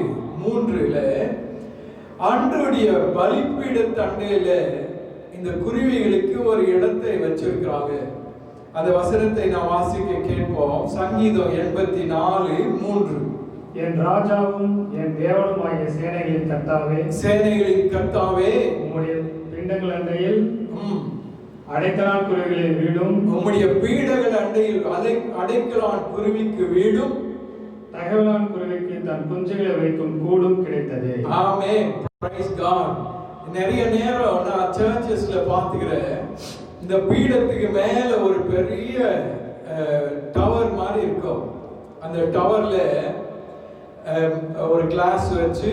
Speaker 1: ஆண்டவருடைய பலிபீடத்து அண்டையில இந்த குருவிகளுக்கு ஒரு இடத்தை வச்சிருக்கிறாங்க. அந்த வசனத்தை நான் வாசிக்க கேட்போம். சங்கீதம் 84:3.
Speaker 3: என் ராஜாவும் என் தேவனுமாகிய சேனைகளின் கர்த்தாவே,
Speaker 1: சேனைகளின் கர்த்தாவே,
Speaker 3: உம்முடைய பிண்டங்கள் அண்டையில் அடைக்கலான் குருவிகளின் வீடும்,
Speaker 1: உம்முடைய பீடங்கள் அண்டையில் அடைக்கலான் குருவிக்கு வீடும்,
Speaker 3: தகவலான் குருவிக்கு தன் குஞ்சுகளை வைக்கும் கூடும் கிடைத்தது.
Speaker 1: ஆமென், பிரைஸ் காட். நிறைய நேரம் நான் சர்ச்சஸ்ல பாத்துக்கிறேன், இந்த பீடத்துக்கு மேல ஒரு பெரிய டவர் மாதிரி இருக்கும். அந்த டவர்ல ஒரு கிளாஸ் வச்சு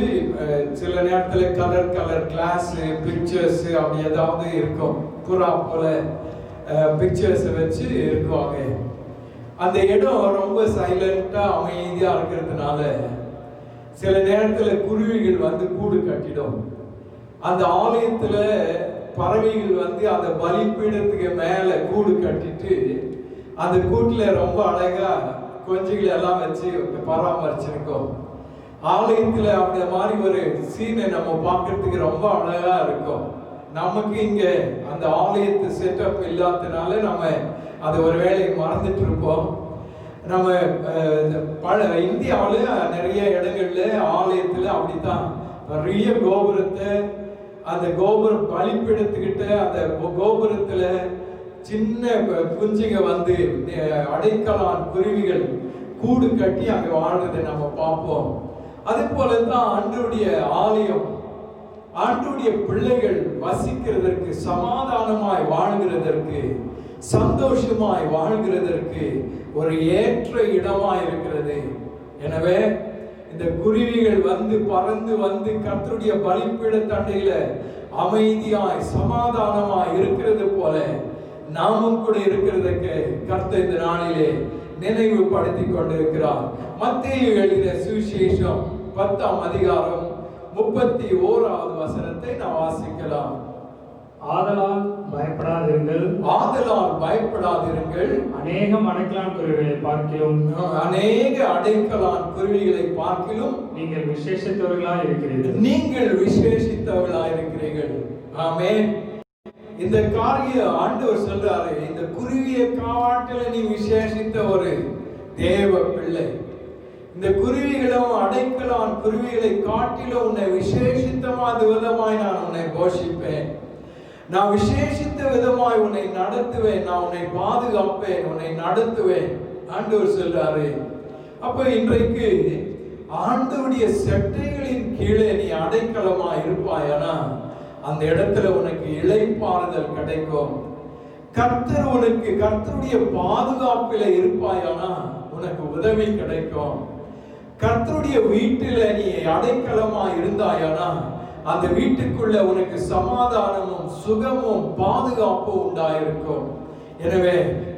Speaker 1: சில நேரத்துல கலர் கிளாஸ் பிக்சர்ஸ் அப்படி ஏதாவது இருக்கும், புறா போல பிக்சர்ஸ் வச்சு இருக்குவாங்க. அந்த இடம் ரொம்ப சைலண்டா அமைதியா இருக்கிறதுனால சில நேரத்துல குருவிகள் வந்து கூடு கட்டிடும். அந்த ஆலயத்துல பறவைகள் வந்து அந்த பலிபீடத்துக்கு மேல கூடு கட்டிட்டு அந்த கூட்டுல ரொம்ப அழகா கொஞ்சங்கள் எல்லாம் வச்சு பராமரிச்சிருக்கோம். ஆலயத்துல அந்த மாதிரி ஒரு சீனை நம்ம பார்க்கறதுக்கு ரொம்ப அழகா இருக்கும். நமக்கு இங்க அந்த ஆலயத்து செட்டப் இல்லாததுனால நம்ம அது ஒரு வேலையை மறந்துட்டு இருப்போம். நம்ம இந்தியாவில நிறைய இடங்கள்ல ஆலயத்துல அப்படித்தான் பெரிய கோபுரத்தை, அந்த கோபுர பலிப்பீடத்துக்கிட்ட அந்த கோபுரத்துல சின்ன குஞ்சுங்க வந்து அடைக்கலான் குருவிகள் கூடு கட்டி அங்க வாழ்றதை நம்ம பார்ப்போம். அதே போலதான் ஆண்டவருடைய ஆலயம் ஆண்டவருடைய பிள்ளைகள் வசிக்கிறதற்கு, சமாதானமாய் வாழ்கிறதற்கு, சந்தோஷமாய் வாழ்கிறதற்கு ஒரு ஏற்ற இடமாய் இருக்கிறது. எனவே இந்த குருவிகள் வந்து பறந்து வந்து கர்த்தருடைய பலிபீட தண்டையில அமைதியாய் சமாதானமாய் இருக்கிறது போல நாமும் கூட இருக்கிறதுக்கு கர்த்தர் இந்த நாளிலே நினைவுபடுத்தி கொண்டிருக்கிறார். மத்தேயு எழுதின சுவிசேஷம் 10ஆம் அதிகாரம் 31வது வசனத்தை நாம் வாசிக்கலாம்.
Speaker 3: ஆதலால் பயப்படாதிருங்கள்,
Speaker 1: ஆதலால் பயப்படாதிருங்கள்,
Speaker 3: அநேகம் அடைக்கலான் குருவிகளை பார்க்கிலும்,
Speaker 1: அநேக அடைக்கலான் குருவிகளை பார்க்கிலும்
Speaker 3: நீங்கள் விசேஷித்தவர்களாய் இருக்கிறீர்கள்,
Speaker 1: நீங்கள் விசேஷித்தவர்களாய் இருக்கிறீர்கள். ஆமென். இந்த காரிய ஆண்டவர் சொல்றாரு, இந்த குருவியை காட்டில நீ விசேஷித்த ஒரு தேவ பிள்ளை. இந்த குருவிகளும் அடைக்கலான் குருவிகளை காட்டிலும் உன்னை விசேஷித்தமான விதமாய் நான் உன்னை போஷிப்பேன். நான் விசேஷித்த விதமாய் உன்னை நடத்துவேன், நான் உன்னை பாதுகாப்பேன், உன்னை நடத்துவேன் ஆண்டவர் சொல்றாரு. அப்ப இன்றைக்கு ஆண்டவருடைய செட்டைகளின் கீழே நீ அடைக்கலமா இருப்பாயானா அந்த இடத்துல உனக்கு இளைப்பாறுதல் கிடைக்கும். கர்த்தர் உனக்கு கர்த்தருடைய பாதுகாப்பில இருப்பாயானா உனக்கு உதவி கிடைக்கும். கர்த்தருடைய வீட்டில நீ அடைக்கலமா இருந்தாயானா அந்த வீட்டுக்குள்ள உனக்கு சமாதானமும் சுகமும் பாதுகாப்பும் உண்டாயிருக்கும். எனவே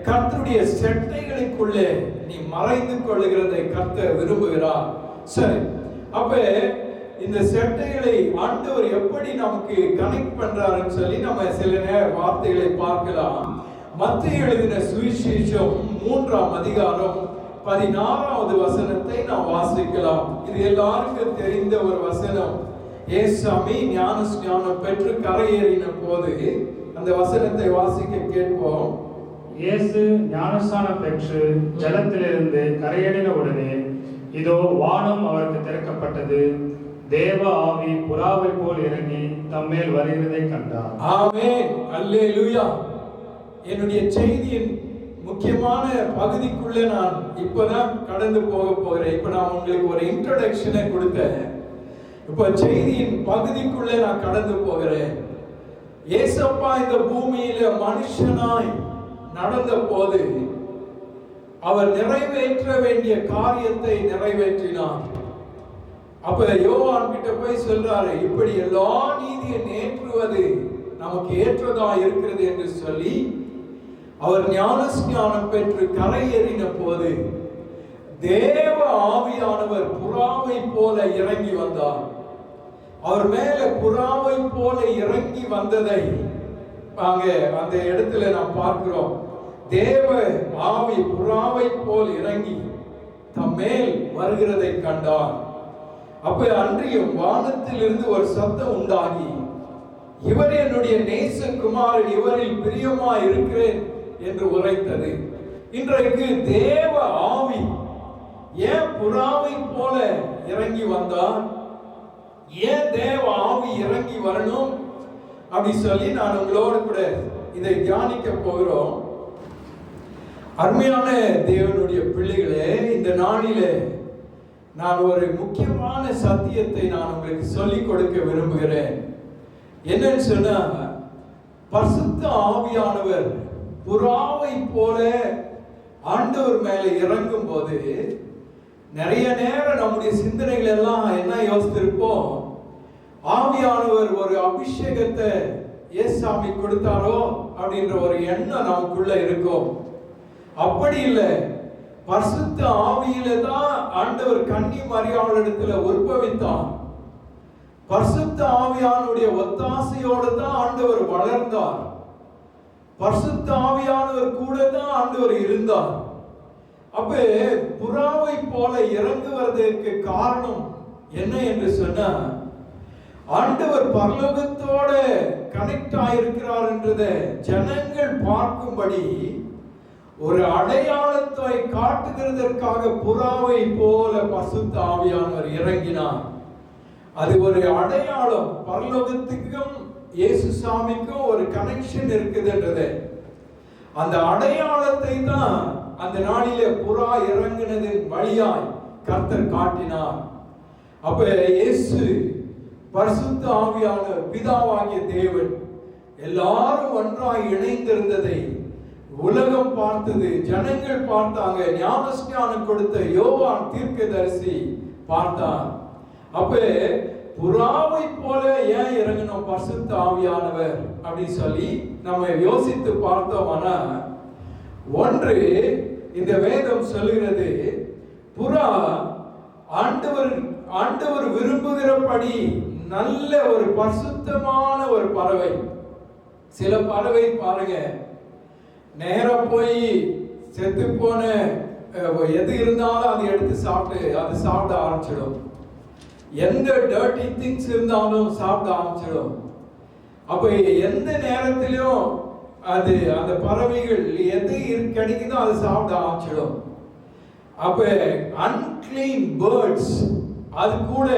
Speaker 1: கர்த்தருடைய செட்டைகளுக்குள்ளே நீ மறைந்து கொள்ளுகிறதை கர்த்தர் விரும்புகிறார். சரி, அப்ப இந்த செட்டைகளை ஆண்டவர் எப்படி நமக்கு கனெக்ட் பண்றாருன்னு சொல்லி நம்ம சில வார்த்தைகளை பார்க்கலாம். மத்தேயு எழுதின சுவிசேஷம் 3ஆம் அதிகாரம் 16வது வசனத்தை நாம் வாசிக்கலாம். இது எல்லாருக்கும் தெரிந்த ஒரு வசனம். ஏசாமி ஞானஸ்நானம் பெற்று கரையேறின போது அந்த வசனத்தை வாசிக்க கேட்போம்.
Speaker 3: இயேசு ஞானஸ்நானம் பெற்று ஜலத்திலிருந்து கரையேறின உடனே இதோ வானம் அவருக்கு திறக்கப்பட்டது, தேவ ஆவி புறாவை போல் இறங்கி தம்மேல் வருகிறதை கண்டார்.
Speaker 1: ஆமென், அல்லேலூயா. என்னுடைய செய்தியின் முக்கியமான பகுதிக்குள்ள நான் இப்பதான் கடந்து போக போகிறேன். இப்ப நான் உங்களுக்கு ஒரு இன்ட்ரோடக்ஷனை கொடுத்தேன். இப்ப செய்தியின் பகுதிக்குள்ள நான் கடந்து போகிறேன். இயேசப்பா இந்த பூமியில மனுஷனாய் நடந்த போது அவர் நிறைவேற்ற வேண்டிய காரியத்தை நிறைவேற்றினார். அப்ப யோவான் கிட்ட போய் சொல்றாரு, இப்படி எல்லா நீதியை நேற்றுவது நமக்கு ஏற்றதா இருக்கிறது என்று சொல்லி அவர் ஞானஸ்நானம் பெற்று கரையேறின போது தேவ ஆவியானவர் புறாவை போல இறங்கி வந்தார். அவர் மேல புறாவை போல இறங்கி வந்ததை அந்த இடத்துல நாம் பார்க்கிறோம். தேவ ஆவி புறாவை போல் இறங்கி தம் மேல் வருகிறதை கண்டார். அப்ப அன்றியும் வானத்திலிருந்து ஒரு சத்தம் உண்டாகி, இவர் என்னுடைய நேசகுமாரன், இவரில் பிரியமா இருக்கிறேன் என்று உரைத்தது. இன்றைக்கு தேவ ஆவி ஏன் புறாவை போல இறங்கி வந்தார்? ஏன் தேவ ஆவி இறங்கி வரணும் அப்படி சொல்லி நான் உங்களோடு கூட இதை தியானிக்க போகிறோம். அருமையான தேவனுடைய பிள்ளைகளே, இந்த நாளிலே நான் ஒரு முக்கியமான சத்தியத்தை நான் உங்களுக்கு சொல்லிக் கொடுக்க விரும்புகிறேன். என்னன்னு சொன்னா, பரிசுத்த ஆவியானவர் புறாவை போல ஆண்டவர் மேல இறங்கும் போது நிறைய நேரம் நம்முடைய சிந்தனைகள் எல்லாம் என்ன யோசித்திருப்போம், ஆவியானவர் ஒரு அபிஷேகத்தை ஏசாமி கொடுத்தாரோ அப்படின்ற ஒரு எண்ணம் நமக்குள்ள இருக்கும். அப்படி இல்லை. பரிசுத்த ஆவியில தான் ஆண்டவர் கன்னி மரியாளிடத்துல உற்பவித்தார். பரிசுத்த ஆவியானுடைய ஒத்தாசையோடு தான் ஆண்டவர் வளர்ந்தார். பரிசுத்த ஆவியானவர் கூட தான் ஆண்டவர் இருந்தார். அப்ப புறாவை போல இறங்குவதற்கு காரணம் என்ன என்று சொன்னா, ஆண்டவர் பரலோகத்தோட கனெக்ட் ஆயிருக்கிறார் என்றதை ஜனங்கள் பார்க்கும்படி ஒரு அடையாளத்தை காட்டுகிறதற்காக புறாவை போல பரிசுத்த ஆவியானவர் இறங்கினார். அது ஒரு அடையாளம். பரலோகத்துக்கும் இயேசு சாமிக்கும் ஒரு கனெக்ஷன் இருக்குதுன்றது. அந்த அடையாளத்தை தான் அந்த நாளிலே புறா இறங்கினதின் வழியாய் கர்த்தர் காட்டினார். அப்ப இயேசு பரிசுத்த ஆவியானவர் பிதாவாகிய தேவன் எல்லாரும் ஒன்றாய் இணைந்திருந்ததை உலகம் பார்த்தது, ஜனங்கள் பார்த்தாங்க. ஞானஸ்நானம் கொடுத்த யோவான் தீர்க்கதரிசி பார்த்தார். அப்ப புறாவை போல ஏன் இறங்கணும் பரிசுத்த ஆவியானவர் அப்படி சொல்லி நம்ம யோசித்து பார்த்தோம்னா, ஒன்று இந்த வேதம் சொல்லுகிறது, புறா ஆண்டவர் விரும்புகிறபடி நல்ல ஒரு பரிசுத்தமான ஒரு பறவை. சில பறவை பாருங்க, நேரா போய் செத்து போன எது இருந்தாலும் அதை எடுத்து சாப்பிட ஆரம்பிச்சிடும். எந்த டர்ட்டி திங்ஸ் இருந்தாலும் சாப்பிட ஆரம்பிச்சிடும். அப்ப எந்த நேரத்திலும் அது அந்த பறவைகள் எது கிடைக்குதோ அதை சாப்பிட ஆரம்பிச்சிடும். அப்ப அன்கிளீன் பேர்ட்ஸ் அது கூட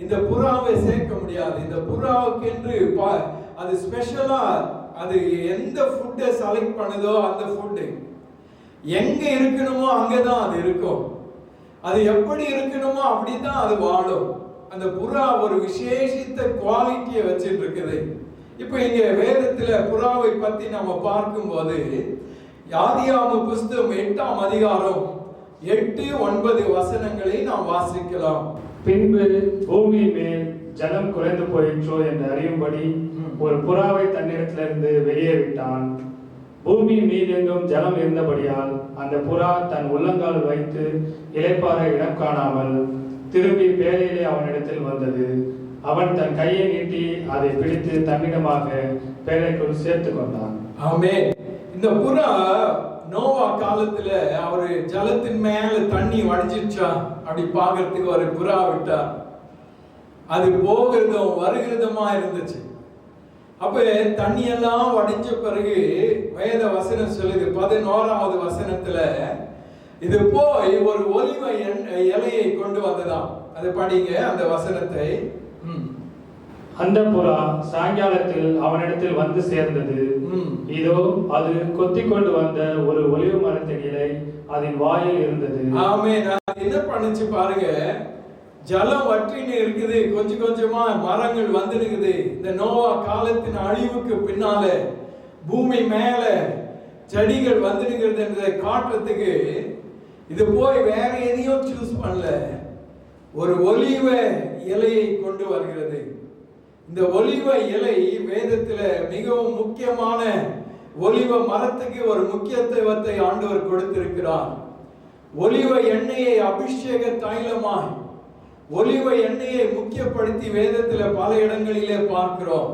Speaker 1: இந்த புறாவை சேர்க்க முடியாது. இந்த புறாவுக்கு என்று அது ஸ்பெஷலா அது எந்த ஃபுட்டை செலக்ட் பண்ணுதோ அந்த ஃபுட்டு எங்க இருக்கணுமோ அங்கதான் அது இருக்கும். அது எப்படி இருக்கணுமோ அப்படித்தான் அது வாழும். அந்த புறா ஒரு விசேஷித்த குவாலிட்டியை வச்சுட்டு இருக்குது. இப்ப இங்க வேதத்துல புறாவை பத்தி நம்ம பார்க்கும்போது ஆதியாகம புஸ்தகம் 8ஆம் அதிகாரம் 8-9 வசனங்களை நாம் வாசிக்கலாம்.
Speaker 3: பின்பு பூமி மேல் ஜலம் குறைந்து போயிற்றோ என்று அறியும்படி ஒரு புறாவை தன்னிடத்திலிருந்து வெளியே விட்டான். பூமி மீதெங்கும் ஜலம் இருந்தபடியால் அந்த புறா தன் உள்ளங்கால் வைத்து இளைப்பாற இடம் காணாமல் திரும்பி பேழையிலே அவனிடத்தில் வந்தது. அவன் தன் கையை நீட்டி அதை பிடித்து தன்னிடமாக பேழைக்குள் சேர்த்து கொண்டான்.
Speaker 1: ஆமென். இந்த புறா நோவா காலத்துல அவரு ஜலத்தின் மேல தண்ணி வடிஞ்சிருச்சா அப்படி பாக்கிறதுக்கு ஒரு புறா விட்டா. அது போகிறதும் வருகிறதுமா இருந்துச்சு. அப்ப தண்ணி எல்லாம் வடிஞ்ச பிறகு வேத வசனம் சொல்லுது 11ஆவது வசனத்துல, இது போய் ஒரு ஒலிவ இலையை கொண்டு வந்ததாம். அது படிங்க அந்த வசனத்தை.
Speaker 3: அந்த புறா சாயங்காலத்தில் அவனிடத்தில் வந்து சேர்ந்தது. இதோ அது கொத்தி கொண்டு வந்த ஒரு ஒலிவ மரத்தின் இலை அதன் வாயில் இருந்தது.
Speaker 1: ஆமென். என்ன பண்ணுச்சு பாருங்க, ஜலம் வற்றின்னு இருக்குது, கொஞ்சம் கொஞ்சமா மரங்கள் வந்துடுக்குது. இந்த நோவா காலத்தின் அழிவுக்கு பின்னால பூமி மேல செடிகள் வந்துடுகிறது என்பதை காட்டுறதுக்கு இது போய் வேற எதையும் சூஸ் பண்ணல, ஒரு ஒலிவ இலையை கொண்டு வருகிறது. இந்த ஒலிவ இலை வேதத்துல மிகவும் முக்கியமான, ஒலிவ மரத்துக்கு ஒரு முக்கியத்துவத்தை ஆண்டவர் கொடுத்திருக்கிறார். ஒலிவ எண்ணெயை அபிஷேக தைலமாய் ஒலிவ எண்ணெயை முக்கியப்படுத்தி வேதத்துல பல இடங்களிலே பார்க்கிறோம்.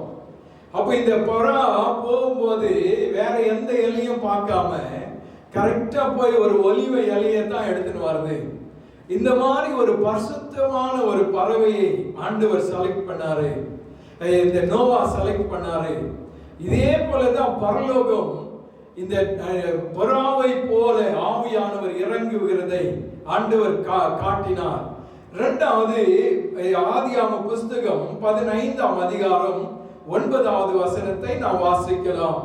Speaker 1: அப்ப இந்த புறா போகும்போது வேற எந்த இலையும் பார்க்காம கரெக்டா போய் ஒரு ஒலிவ இலையை தான் எடுத்துன்னு வருது. இந்த மாதிரி ஒரு பரிசுத்தமான ஒரு பறவையை ஆண்டவர் செலக்ட் பண்ணாரு, இந்த நோவா செலக்ட் பண்ணாரு. இதே போலதான் பரலோகம் இந்த புறாவை போல ஆவியானவர் இறங்குகிறதை ஆண்டவர் காட்டினார். இரண்டாவது ஆதியாகம புஸ்தகம் 15ஆம் அதிகாரம் 9வது வசனத்தை நாம் வாசிக்கலாம்.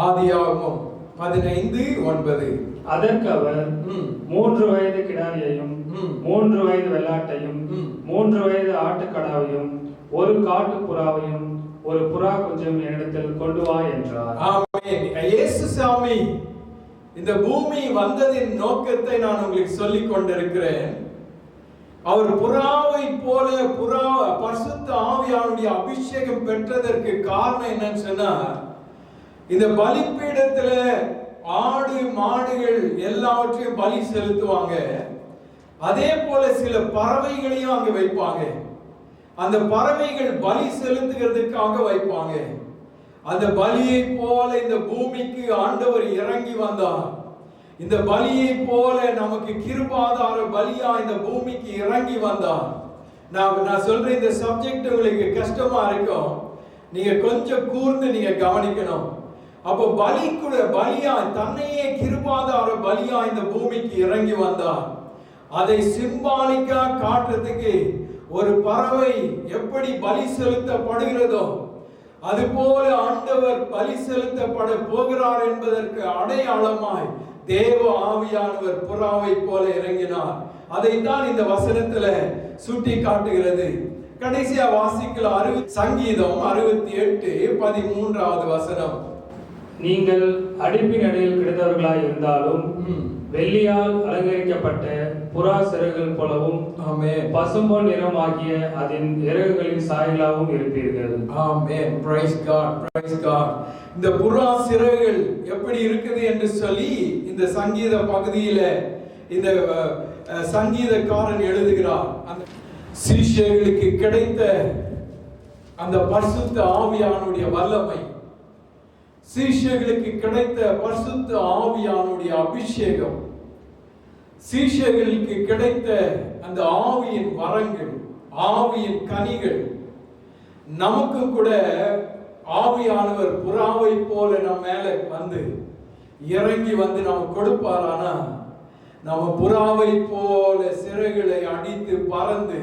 Speaker 1: ஆதியாகமம் 15:9.
Speaker 3: அதற்கு அவர் 3 வயது கிடாரியையும் 3 வயது வெள்ளாட்டையும் 3 வயது ஆட்டுக்கடாவையும் ஒரு காட்டு புறாவையும் ஒரு புறா குஞ்சும் என்னிடத்தில் கொண்டு வா என்றார்.
Speaker 1: ஆமென். இயேசு சாமி இந்த பூமி வந்ததின் நோக்கத்தை நான் உங்களுக்கு சொல்லிக் கொண்டிருக்கிறேன். அவர் புறாவை போல பரிசுத்த ஆவியானுடைய அபிஷேகம் பெற்றதற்கு காரணம் என்னன்னு சொன்னா, இந்த பலிபீடத்துல ஆடு மாடுகள் எல்லாவற்றையும் பலி செலுத்துவாங்க. அதே போல சில பறவைகளையும் அங்க வைப்பாங்க. அந்த பறவைகள் பலி செலுத்துகிறதுக்காக வைப்பாங்க. அந்த பலியை போல இந்த பூமிக்கு ஆண்டவர் இறங்கி வந்தார். இந்த பலியை போல நமக்கு கிருபாதார பலியா இந்த பூமிக்கு இறங்கி வந்தார். நான் சொல்றேன், இந்த சப்ஜெக்ட் உங்களுக்கு கஷ்டமா இருக்கும், நீங்க கொஞ்சம் கூர்ந்து நீங்க கவனிக்கணும். அப்போ பலியா தன்னையே கிருபாதார பலியா இந்த பூமிக்கு இறங்கி வந்தார். அதை சிம்பாலிக்கா காட்டுறதுக்கு ஒரு பறவை எப்படி பலி செலுத்தப்படுகிறதோ அதுபோல ஆண்டவர் பலி செலுத்தப்பட போகிறார் என்பதற்கு அடையாளமாய் தேவ ஆவியானவர் புறாவை போல இறங்கினார். அதைத்தான் இந்த வசனத்துல சுட்டி காட்டுகிறது. கடைசியா வாசிக்கலாம் சங்கீதம் 68:13 வசனம்.
Speaker 3: நீங்கள் அடுப்பின் அடியில் கிடந்தவர்களாய் இருந்தாலும் வெள்ளியால் அலங்கரிக்கப்பட்ட புறா சிறகுகள் போலவும் பசும்பொன் நிறமாகிய அதன் இறகுகளின் சாயலாகவும் இருப்பீர்கள்.
Speaker 1: Amen. Praise God, praise God. இந்த புறா சிறகுகள் எப்படி இருக்குது என்று சொல்லி இந்த சங்கீத பகுதியில இந்த சங்கீதக்காரன் எழுதுகிறார். அந்த சீஷர்களுக்கு கிடைத்த அந்த பரிசுத்த ஆவியானுடைய வல்லமை, சீஷர்களுக்கு கிடைத்த பரிசுத்த ஆவியானுடைய அபிஷேகம், சீஷர்களுக்கு கிடைத்த அந்த ஆவியின் வரங்கள், ஆவியின் கனிகள், நமக்கு கூட ஆவியானவர் புறாவை போல நம்ம மேல வந்து இறங்கி வந்து நம்ம கொடுப்பாரானா நம்ம புறாவை போல சிறகுகளை அடித்து பறந்து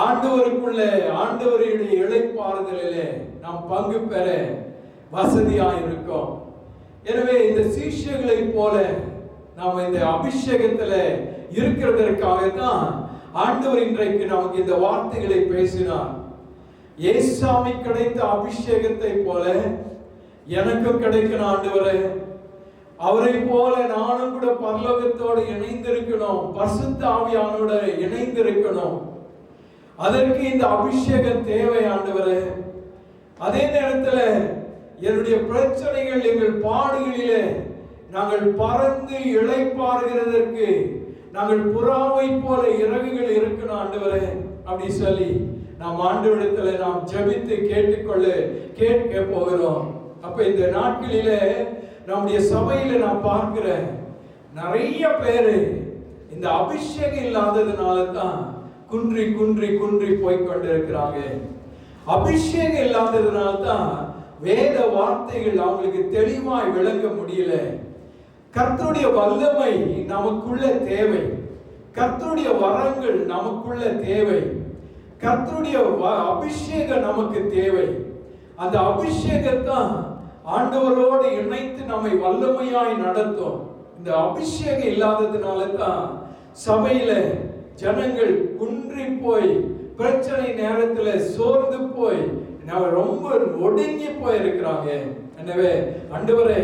Speaker 1: ஆண்டவருக்குள்ள ஆண்டவருடைய இளைப்பாறுதலிலே நாம் பங்கு பெற வசதியாக இருக்கும். எனவே இந்த சீஷர்களை போல நாம் இந்த அபிஷேகத்துல இருக்கிறதற்காக தான் ஆண்டவர் இன்றைக்கு நமக்கு இந்த வார்த்தைகளை பேசினார். ஏசாமி கிடைத்த அபிஷேகத்தை போல எனக்கும் கிடைக்கணும் ஆண்டவரே, அவரை போல நானும் கூட பரலோகத்தோடு இணைந்திருக்கணும், பரிசுத்த ஆவியானோட இணைந்திருக்கணும். அதற்கு இந்த அபிஷேகம் தேவை ஆண்டவரே. அதே நேரத்தில் என்னுடைய பிரச்சனைகள், எங்கள் பாடுகளிலே நாங்கள் பறந்து இளைப்பாறுகிறதற்கு நாங்கள் புறாவை போல இறகுகள் இருக்கணும் ஆண்டவரே அப்படி சொல்லி நாம் ஆண்டவரிடத்துல நாம் ஜெபித்து கேட்க போகிறோம். அப்ப இந்த நாட்களிலே நம்முடைய சபையில நான் பார்க்கிற நிறைய பேரு இந்த அபிஷேகம் இல்லாததுனால தான் குன்றி குன்றி குன்றி போய்கொண்டிருக்கிறாங்க. அபிஷேகம் இல்லாததுனால தான் வேத வார்த்தைகள் அவங்களுக்கு தெளிவாய் விளங்க முடியல. கர்த்தருடைய வல்லமை நமக்குள்ள தேவை, கர்த்தருடைய வரங்கள் நமக்குள்ள தேவை, கர்த்தருடைய அபிஷேகம் நமக்கு தேவை. அந்த அபிஷேகத்தான் ஆண்டவரோடு இணைத்து நம்மை வல்லமையாய் நடத்தும். இந்த அபிஷேகம் இல்லாததுனால தான் சபையில ஜனங்கள் குன்றி போய் பிரச்சனை நேரத்துல சோர்ந்து போய் ரொம்ப ஒடுங்கி போய் இருக்கிறாங்க. எனவே ஆண்டவரே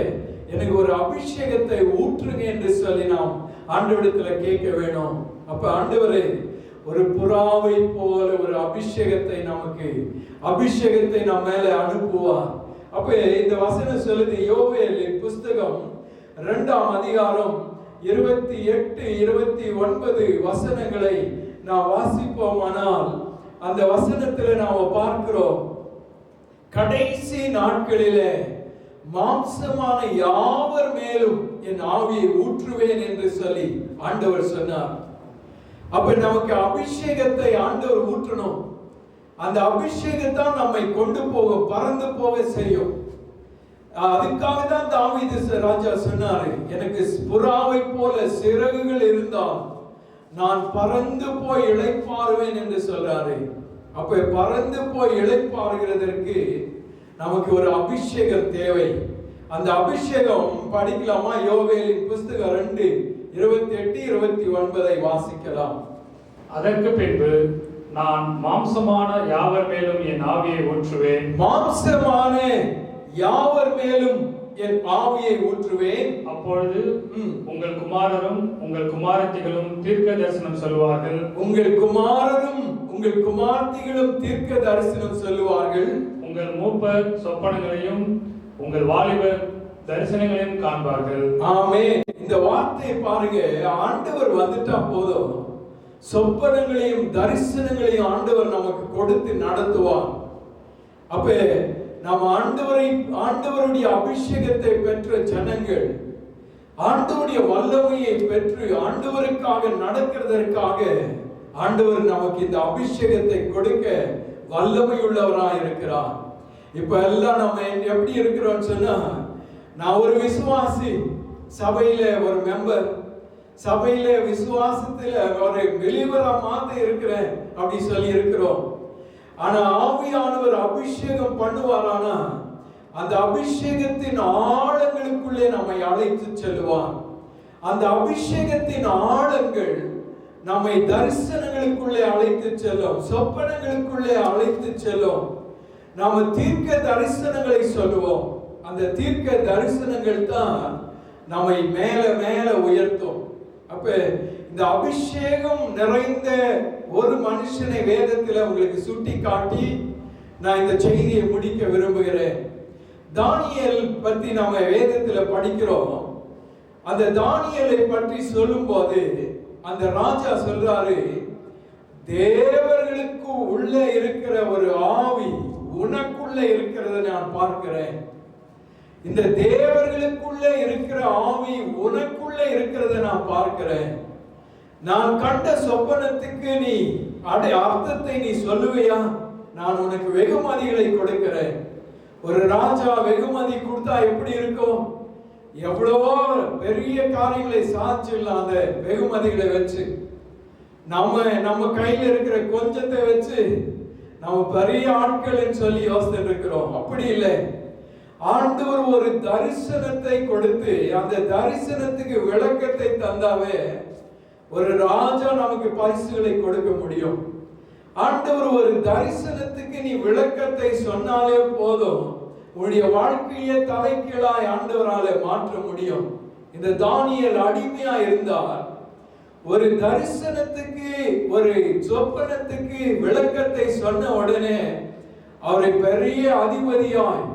Speaker 1: எனக்கு ஒரு அபிஷேகத்தை ஊற்றுங்க என்று சொல்லி நாம் ஆண்டவரிடத்துல கேட்க வேணும். அப்ப ஆண்டவரே ஒரு புறாவை போல ஒரு அபிஷேகத்தை நம்ம மேல அனுப்புவார். அப்ப இந்த வசனம் சொல்லுது, யோவேலின் புஸ்தகம் 2ஆம் அதிகாரம் 28-29 வசனங்களை நாம் வாசிப்போமானால் அந்த வசனத்துல நாம பார்க்கிறோம், கடைசி நாட்களிலே மாம்சமான யாவர் மேலும் என் ஆவியை ஊற்றுவேன் என்று சொல்லி ஆண்டவர் சொன்னார். அப்ப நமக்கு அபிஷேகத்தை ஆண்டவர் ஊற்றணும். அந்த அபிஷேகத்தான் நம்மை கொண்டு போக, பறந்து போக செய்யும். அதுக்காக தான் தாவீது ராஜா சொன்னாரு, எனக்கு புறாவை போல சிறகுகள் இருந்தால் நான் பறந்து போய் இளைப்பாறுவேன் என்று சொல்றாரு. அப்ப பறந்து போய் இளைப்பாறுகிறதற்கு நமக்கு ஒரு அபிஷேகம் தேவை. அந்த அபிஷேகம் படிக்கலாமா? யோவேலின் புஸ்தகம் 2:28-29 வாசிக்கலாம்.
Speaker 3: அதற்கு பின்பு நான் மாம்சமான யாவர் மேலும் என் ஆவியை ஊற்றுவேன்.
Speaker 1: மாம்சமான யாவர் மேலும் என் ஆவியை ஊற்றுவேன்.
Speaker 3: அப்பொழுது உங்கள் குமாரரும் உங்கள் குமாரத்திகளும் தீர்க்க தரிசனம் சொல்லுவார்கள்.
Speaker 1: உங்கள் குமாரரும் உங்கள் குமாரத்திகளும் தீர்க்க தரிசனம் சொல்லுவார்கள்.
Speaker 3: உங்கள் மூப்பர் சொப்பனங்களையும் உங்கள் வாலிபர் தரிசனங்களையும் காண்பார்கள்.
Speaker 1: ஆமென். இந்த வார்த்தையை பாருங்க, ஆண்டவர் வந்துட்டா போதும், சொப்பனங்களையும் தரிசனங்களையும் ஆண்டவர் நமக்கு கொடுத்து நடத்துவார். அப்ப நாம் ஆண்டவருடைய அபிஷேகத்தை பெற்ற ஜனங்கள், ஆண்டவருடைய வல்லமையை பெற்று ஆண்டவருக்காக நடக்கிறதற்காக ஆண்டவர் நமக்கு இந்த அபிஷேகத்தை கொடுக்க வல்லமை உள்ளவராக இருக்கிறார். இப்ப எல்லாம் நம்ம எப்படி இருக்கிறோம் சொன்னா, நான் ஒரு விசுவாசி, சபையில ஒரு மெம்பர், சபையில விசுவாசத்துல ஒரு வெளிவரா மாத்த இருக்கிறேன் அப்படி சொல்லி இருக்கிறோம். ஆனா ஆவியானவர் அபிஷேகம் பண்ணுவாரானா அந்த அபிஷேகத்தின் ஆழங்களுக்குள்ளே நம்மை அழைத்து செல்வார். அந்த அபிஷேகத்தின் ஆழங்கள் நம்மை தரிசனங்களுக்குள்ளே அழைத்து செல்லும், சொப்பனங்களுக்குள்ளே அழைத்து செல்லும். நாம தீர்க்க தரிசனங்களை சொல்லுவோம். அந்த தீர்க்க தரிசனங்கள் தான் நம்மை மேல மேல உயர்த்தும். அப்ப இந்த அபிஷேகம் நிறைந்த ஒரு மனுஷனை வேதத்தில் உங்களுக்கு சுட்டி காட்டி நான் இந்த செய்தியை முடிக்க விரும்புகிறேன். தானியேல் பற்றி நாம வேதத்தில் படிக்கிறோம். அந்த தானியேலை பற்றி சொல்லும் போது அந்த ராஜா சொல்றாரு, தேவர்களுக்கு உள்ள இருக்கிற ஒரு ஆவி உனக்குள்ள இருக்கிறத நான் பார்க்கிறேன். இந்த தேவர்களுக்குள்ள இருக்கிற ஆவி உனக்குள்ள இருக்கிறத நான் பார்க்கிறேன். நான் கண்ட சொப்பனத்துக்கு நீ அர்த்தத்தை நீ சொல்லுவையா? நான் உனக்கு வெகுமதிகளை கொடுக்கிறேன். ஒரு ராஜா வெகுமதி கொடுத்தா எப்படி இருக்கும்? எவ்வளவோ பெரிய காரியங்களை சாதிச்சிடலாம் அந்த வெகுமதிகளை வச்சு. நம்ம கையில இருக்கிற கொஞ்சத்தை வச்சு நம்ம பெரிய ஆட்கள் சொல்லி யோசித்து இருக்கிறோம். அப்படி இல்லை. ஆண்டவர் ஒரு தரிசனத்தை கொடுத்து அந்த தரிசனத்துக்கு விளக்கத்தை தந்தாவே ஒரு ராஜா நமக்கு பரிசுகளை கொடுக்க முடியும். ஆண்டவர் ஒரு தரிசனத்துக்கு நீ விளக்கத்தை சொன்னாலே போதும், உன்னுடைய வாழ்க்கையை தலைகீழாய் ஆண்டவரால மாற்ற முடியும். இந்த தானியேல் அடிமையா இருந்தார். ஒரு தரிசனத்துக்கு ஒரு சொப்பனத்துக்கு விளக்கத்தை சொன்ன உடனே அவரை பெரிய அதிபதியாய்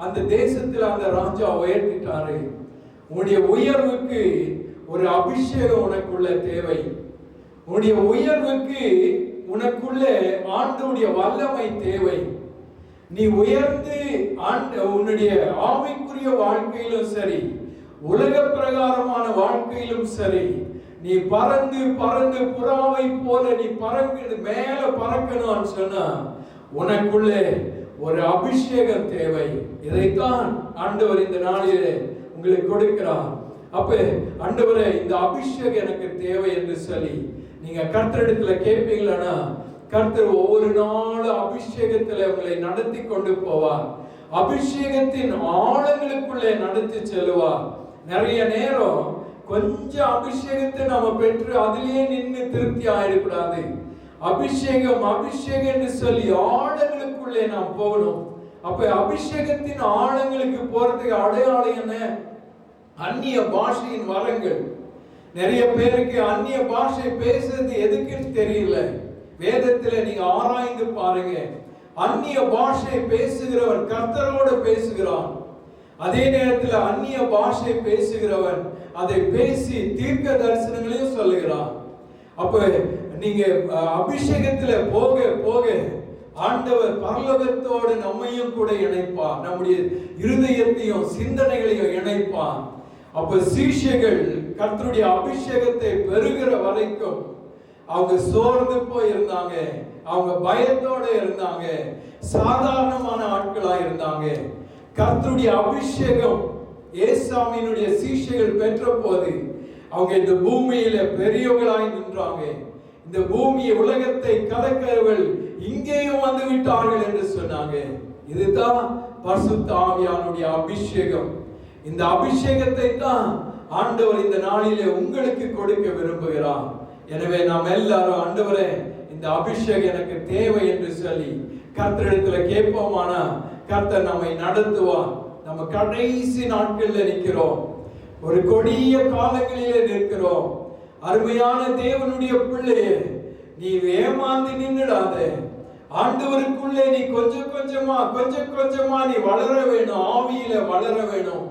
Speaker 1: அந்த தேசத்தில் அந்த ராஜா உயர்த்திட்டாரு. உன்னுடைய உயர்வுக்கு ஒரு அபிஷேகம் உனக்குள்ள தேவை. உன்னுடைய உயர்வுக்கு உனக்குள்ள ஆண்டவருடைய வல்லமை தேவை. நீ உயர்ந்து உன்னுடைய ஆவிக்குரிய வாழ்க்கையிலும் சரி, உலக பிரகாரமான வாழ்க்கையிலும் சரி, நீ பறந்து பறந்து புறாவை போல நீ மேல பறக்கணும்னு சொன்னா உனக்குள்ளே ஒரு அபிஷேகம் தேவை. இதைத்தான் ஆண்டவர் இந்த நாளிலே உங்களுக்கு கொடுக்கிறார். அப்ப ஆண்டவரே, இந்த அபிஷேகம் எனக்கு தேவை என்று சொல்லி நீங்க கர்த்தரிடத்துல கேட்பீங்களா? கர்த்தர் ஒவ்வொரு நாளும் அபிஷேகத்துல உங்களை நடத்தி கொண்டு போவார். அபிஷேகத்தின் ஆழங்களுக்குள்ளே நடத்தி செல்வார். நிறைய நேரம் கொஞ்சம் அபிஷேகத்தை நாம பெற்று அதிலேயே நின்று திருப்தி ஆயிடக்கூடாது. அபிஷேகம் அபிஷேகம் என்று சொல்லி ஆழங்களுக்குள்ளே நாம் போகணும். அப்ப அபிஷேகத்தின் ஆழங்களுக்கு போறதுக்கு அடையாளம் என்ன? அந்நிய பாஷையின் வரங்கள். நிறைய பேருக்கு அந்நிய பாஷை பேசுறது எதுக்குன்னு தெரியல. வேதத்துல நீங்க ஆராய்ந்து பாருங்க. அந்நிய பாஷை பேசுகிறவன் கர்த்தரோடு பேசுகிறான். அதே நேரத்தில் அந்நிய பாஷை பேசுகிறவன் அதை பேசி தீர்க்க தரிசனங்களையும் சொல்லுகிறான். அப்ப நீங்க அபிஷேகத்துல போக போக ஆண்டவர் பரலோகத்தோடு நம்மையும் கூட இணைப்பார். நம்முடைய இருதயத்தையும் சிந்தனைகளையும் இணைப்பார். அப்ப சீஷர்கள் கர்த்தருடைய அபிஷேகத்தை பெறுகிற வரைக்கும் அவங்க சோர்ந்து போய் இருந்தாங்க. அவங்க பயத்தோட இருந்தாங்க. சாதாரணமான ஆட்களா இருந்தாங்க. கர்த்தருடைய அபிஷேகம் ஏசாமியினுடைய சீஷர்கள் பெற்ற போது அவங்க இந்த பூமியில பெரியவர்களாய் நின்றாங்க. இந்த பூமியை உலகத்தை கலக்கிறவர்கள் இங்கேயும் வந்து விட்டார்கள் என்று சொன்னாங்க. இதுதான் பரிசுத்த ஆவியானுடைய அபிஷேகம். இந்த அபிஷேகத்தை தான் ஆண்டவர் இந்த நாளிலே உங்களுக்கு கொடுக்க விரும்புகிறார். எனவே நாம் எல்லாரும், ஆண்டவரே, இந்த அபிஷேகம் எனக்கு தேவை என்று சொல்லி கர்த்தரிடத்துல கேட்போமானா கர்த்தர் நம்மை நடத்துவார். நம்ம கடைசி நாட்கள்ல நிற்கிறோம். ஒரு கொடிய காலங்களிலே நிற்கிறோம். அருமையான தேவனுடைய பிள்ளையே, நீ ஏமாந்து நின்னுடாத. ஆண்டவருக்குள்ளே நீ கொஞ்சம் கொஞ்சமா நீ வளர வேணும். ஆவியில வளர வேணும்.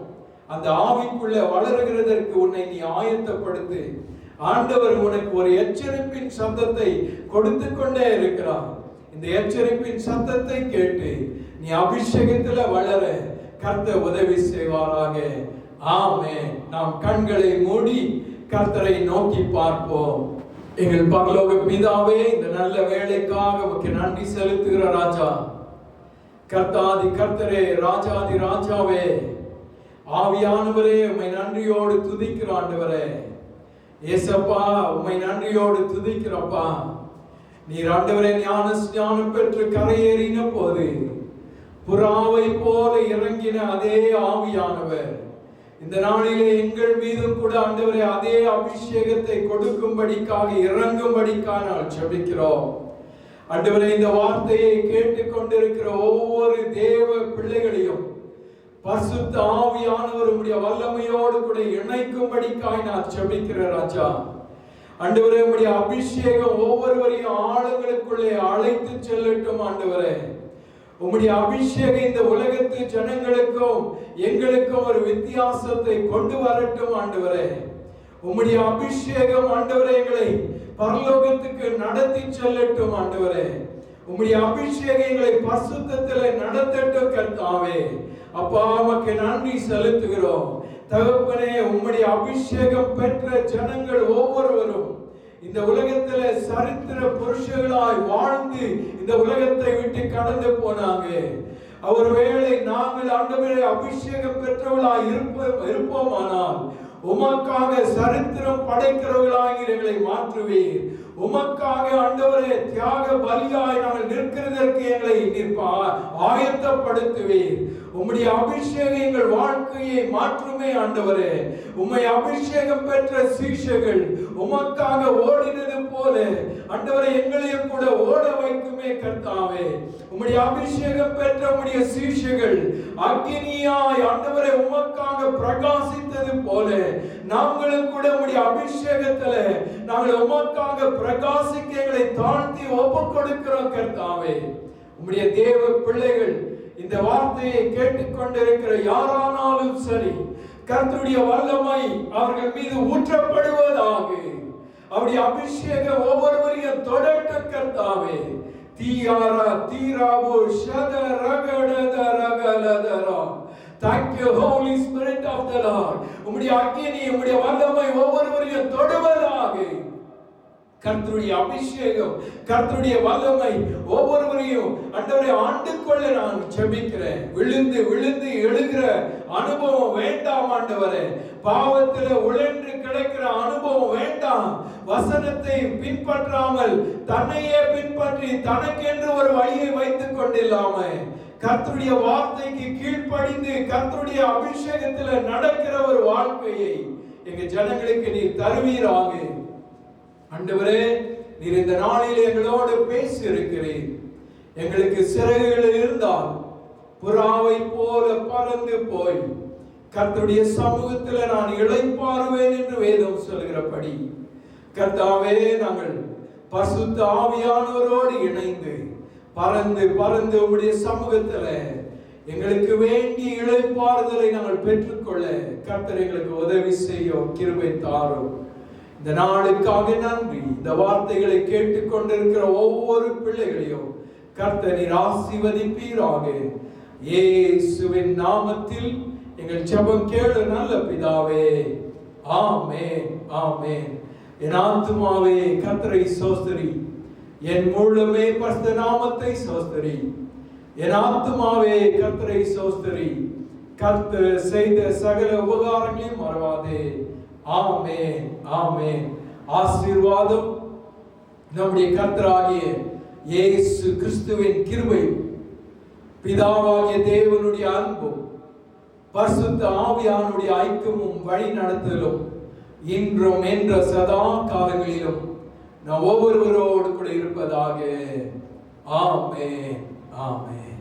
Speaker 1: அந்த ஆவிக்குள்ள வளருகிறதற்கு உன்னை நீ ஆயத்தப்படுத்து. ஆண்டவர் உனக்கு ஒரு எச்சரிப்பின் சத்தத்தை கொடுத்து கொண்டே இருக்கிறார். இந்த எச்சரிப்பின் சத்தத்தை கேட்டு நீ அபிஷேகத்துல வளர கர்த்தர் உதவி செய்வாராக. ஆமென். நாம் கண்களை மூடி கர்த்தரை நோக்கி பார்ப்போம். எங்கள் பரலோக பிதாவே, இந்த நல்ல வேளைக்காக உமக்கு நன்றி செலுத்துகிற ராஜா, கர்த்தாதி கர்த்தரே, ராஜாதி ராஜாவே, ஆவியானவரே, உம்மை நன்றியோடு துதிக்கிற ஆண்டவரே. ஏசப்பா, உம்மை நன்றியோடு துதிக்கிறப்பா. நீர் ஆண்டவரே ஞானம் பெற்று கரையேறின போது புறாவை போல இறங்கின அதே ஆவியானவர் இந்த நாளிலே எங்கள் மீதும் கூட ஆண்டவரே அதே அபிஷேகத்தை கொடுக்கும்படிக்காக, இறங்கும்படிக்காக நான் ஜெபிக்கிறோம். ஆண்டவரே, இந்த வார்த்தையை கேட்டுக்கொண்டிருக்கிற ஒவ்வொரு தேவ பிள்ளைகளையும் பரிசுத்த ஆவியானவர் உம்முடைய வல்லமையோடு கூட இணைக்கும்படிக்காய் நான் ஜெபிக்கிறேன் ராஜா. ஆண்டவரே, உம்முடைய அபிஷேகம் ஒவ்வொருவரையும் ஆழங்களுக்குள்ளே அழைத்து செல்லட்டும். ஆண்டவரே, உம்முடைய அபிஷேகம் இந்த உலகத்து ஜனங்களுக்கும் எங்களுக்கும் ஒரு வித்தியாசத்தை கொண்டு வரட்டும். ஆண்டவரே, உம்முடைய அபிஷேகம் ஆண்டவரே எங்களை பரலோகத்துக்கு நடத்தி செல்லட்டும். ஆண்டவரே, உம்முடைய அபிஷேகம் எங்களை பரிசுத்தத்திலே நடத்தட்டும். கர்த்தாவே, அப்பா, உமக்கு நன்றி செலுத்துகிறோம். தகப்பனே, உம்முடைய அபிஷேகம் பெற்ற ஜனங்கள் ஒவ்வொருவரும் இந்த உலகத்திலே சரித்திர புருஷர்களாய் வாழ்ந்து இந்த உலகத்தை விட்டு கடந்து போனாங்க. ஒருவேளை நாங்கள் ஆண்டவரே அபிஷேகம் பெற்றவர்களாய் இருப்போமானால் உமக்காக சரித்திரம் படைக்கிறவர்களாக எங்களை மாற்றுவீர். உமக்காக ஆண்டவரே தியாக பலியாய் நாங்கள் நிற்கிறதற்கு எங்களை ஆயத்தப்படுத்துவீர். உம்முடைய அபிஷேகம் எங்கள் வாழ்க்கையை மாற்றுமே. ஆண்டவரே, உம்மை அபிஷேகம் பெற்ற சீஷர்கள் உமக்காக ஓடினது போல ஆண்டவரே எங்களையும் கூட ஓட வைக்குமே. கர்த்தாவே, உம்முடைய அபிஷேகம் பெற்ற உம்முடைய சீஷர்கள் அக்கினியாய் ஆண்டவரே உமக்காக பிரகாசித்தது போல நாங்களும் கூட உம்முடைய அபிஷேகத்துல நாங்கள் உமக்காக பிரகாசிக்க எங்களை தாழ்த்தி ஒப்புக் கொடுக்கிறோம். கர்த்தாவே, உம்முடைய தேவ பிள்ளைகள் இந்த வார்த்தையை கேட்டுக்கொண்டிருக்கிற யாரானாலும் சரி, கர்த்தருடைய வல்லமை அவர்கள் மீது ஊற்றப்படுவதாக. அவருடைய அபிஷேகம் ஒவ்வொருவரையும் தொடட்டும். கர்த்தாவே, தீயாரா தீராவோ ஷத ரகடத ரகலதரா. Thank you, Holy Spirit of the Lord. உம்முடைய அக்கினி, உம்முடைய வல்லமை ஒவ்வொருவரையும் தொடுவதாக. கர்த்தருடைய அபிஷேகம், கர்த்தருடைய வல்லமை ஒவ்வொருவரையும் ஆண்டவரே ஆண்டு கொள்ள நான் ஜெபிக்கிறேன். விழுந்து விழுந்து எழுகிற அனுபவம் வேண்டாம். ஆண்டவரே, பாவத்தில் உழன்று கிடக்கிற அனுபவம் வேண்டாம். வசனத்தை பின்பற்றாமல் தன்னையே பின்பற்றி தனக்கென்று ஒரு வழியை வைத்துக் கொண்டில்லாம கர்த்தருடைய வார்த்தைக்கு கீழ்ப்படிந்து கர்த்தருடைய அபிஷேகத்தில் நடக்கிற ஒரு வாழ்க்கையை எங்க ஜனங்களுக்கு நீர் தருவீராக. ஆண்டவரே, நீர் இந்த நாளில் எங்களோடு பேசி இருக்கிறீர். எங்களுக்கு சிறகுகள் இருந்தால் புறாவை போல பறந்து போய் கர்த்தருடைய சமூகத்தில் நான் இளைப்பாறுவேன் என்று வேதம் சொல்கிறபடி கர்த்தாவே, நாங்கள் பரிசுத்த ஆவியானவரோடு இணைந்து பறந்து பறந்து உம்முடைய சமூகத்துல எங்களுக்கு வேண்டிய இளைப்பாறுதலை நாங்கள் பெற்றுக்கொள்ள கர்த்தர் எங்களுக்கு உதவி செய்யும், கிருபை தாரும். இந்த நாளுக்காக நன்றி. இந்த வார்த்தைகளை கேட்டுக்கொண்டிருக்கிற ஒவ்வொரு பிள்ளைகளையும் கர்த்தர் நீர் ஆசீர்வதிப்பீராக. இயேசுவின் நாமத்தில் எங்கள் ஜெபம் கேளு நல்ல பிதாவே. ஆமென், ஆமென். என் ஆத்துமாவே கர்த்தரை ஸ்தோத்திரி, என் முழுமே பரிசுத்த நாமத்தை ஸ்தோத்திரி. என் ஆத்துமாவே கர்த்தரை ஸ்தோத்திரி, கர்த்தர் செய்த சகல உபகாரங்களையும் மறவாதே. ஆமென், ஆமென். ஆசீர்வாதம் நம்முடைய கர்த்தராகிய இயேசு கிறிஸ்துவின் கிருபை, பிதாவாகிய தேவனுடைய அன்பும் பரிசுத்த ஆவியானுடைய ஐக்கியமும் வழி நடத்தலும் இன்றும் என்ற சதா காலங்களிலும் நாம் ஒவ்வொருவரோடு கூட இருப்பதாக. ஆமென், ஆமென்.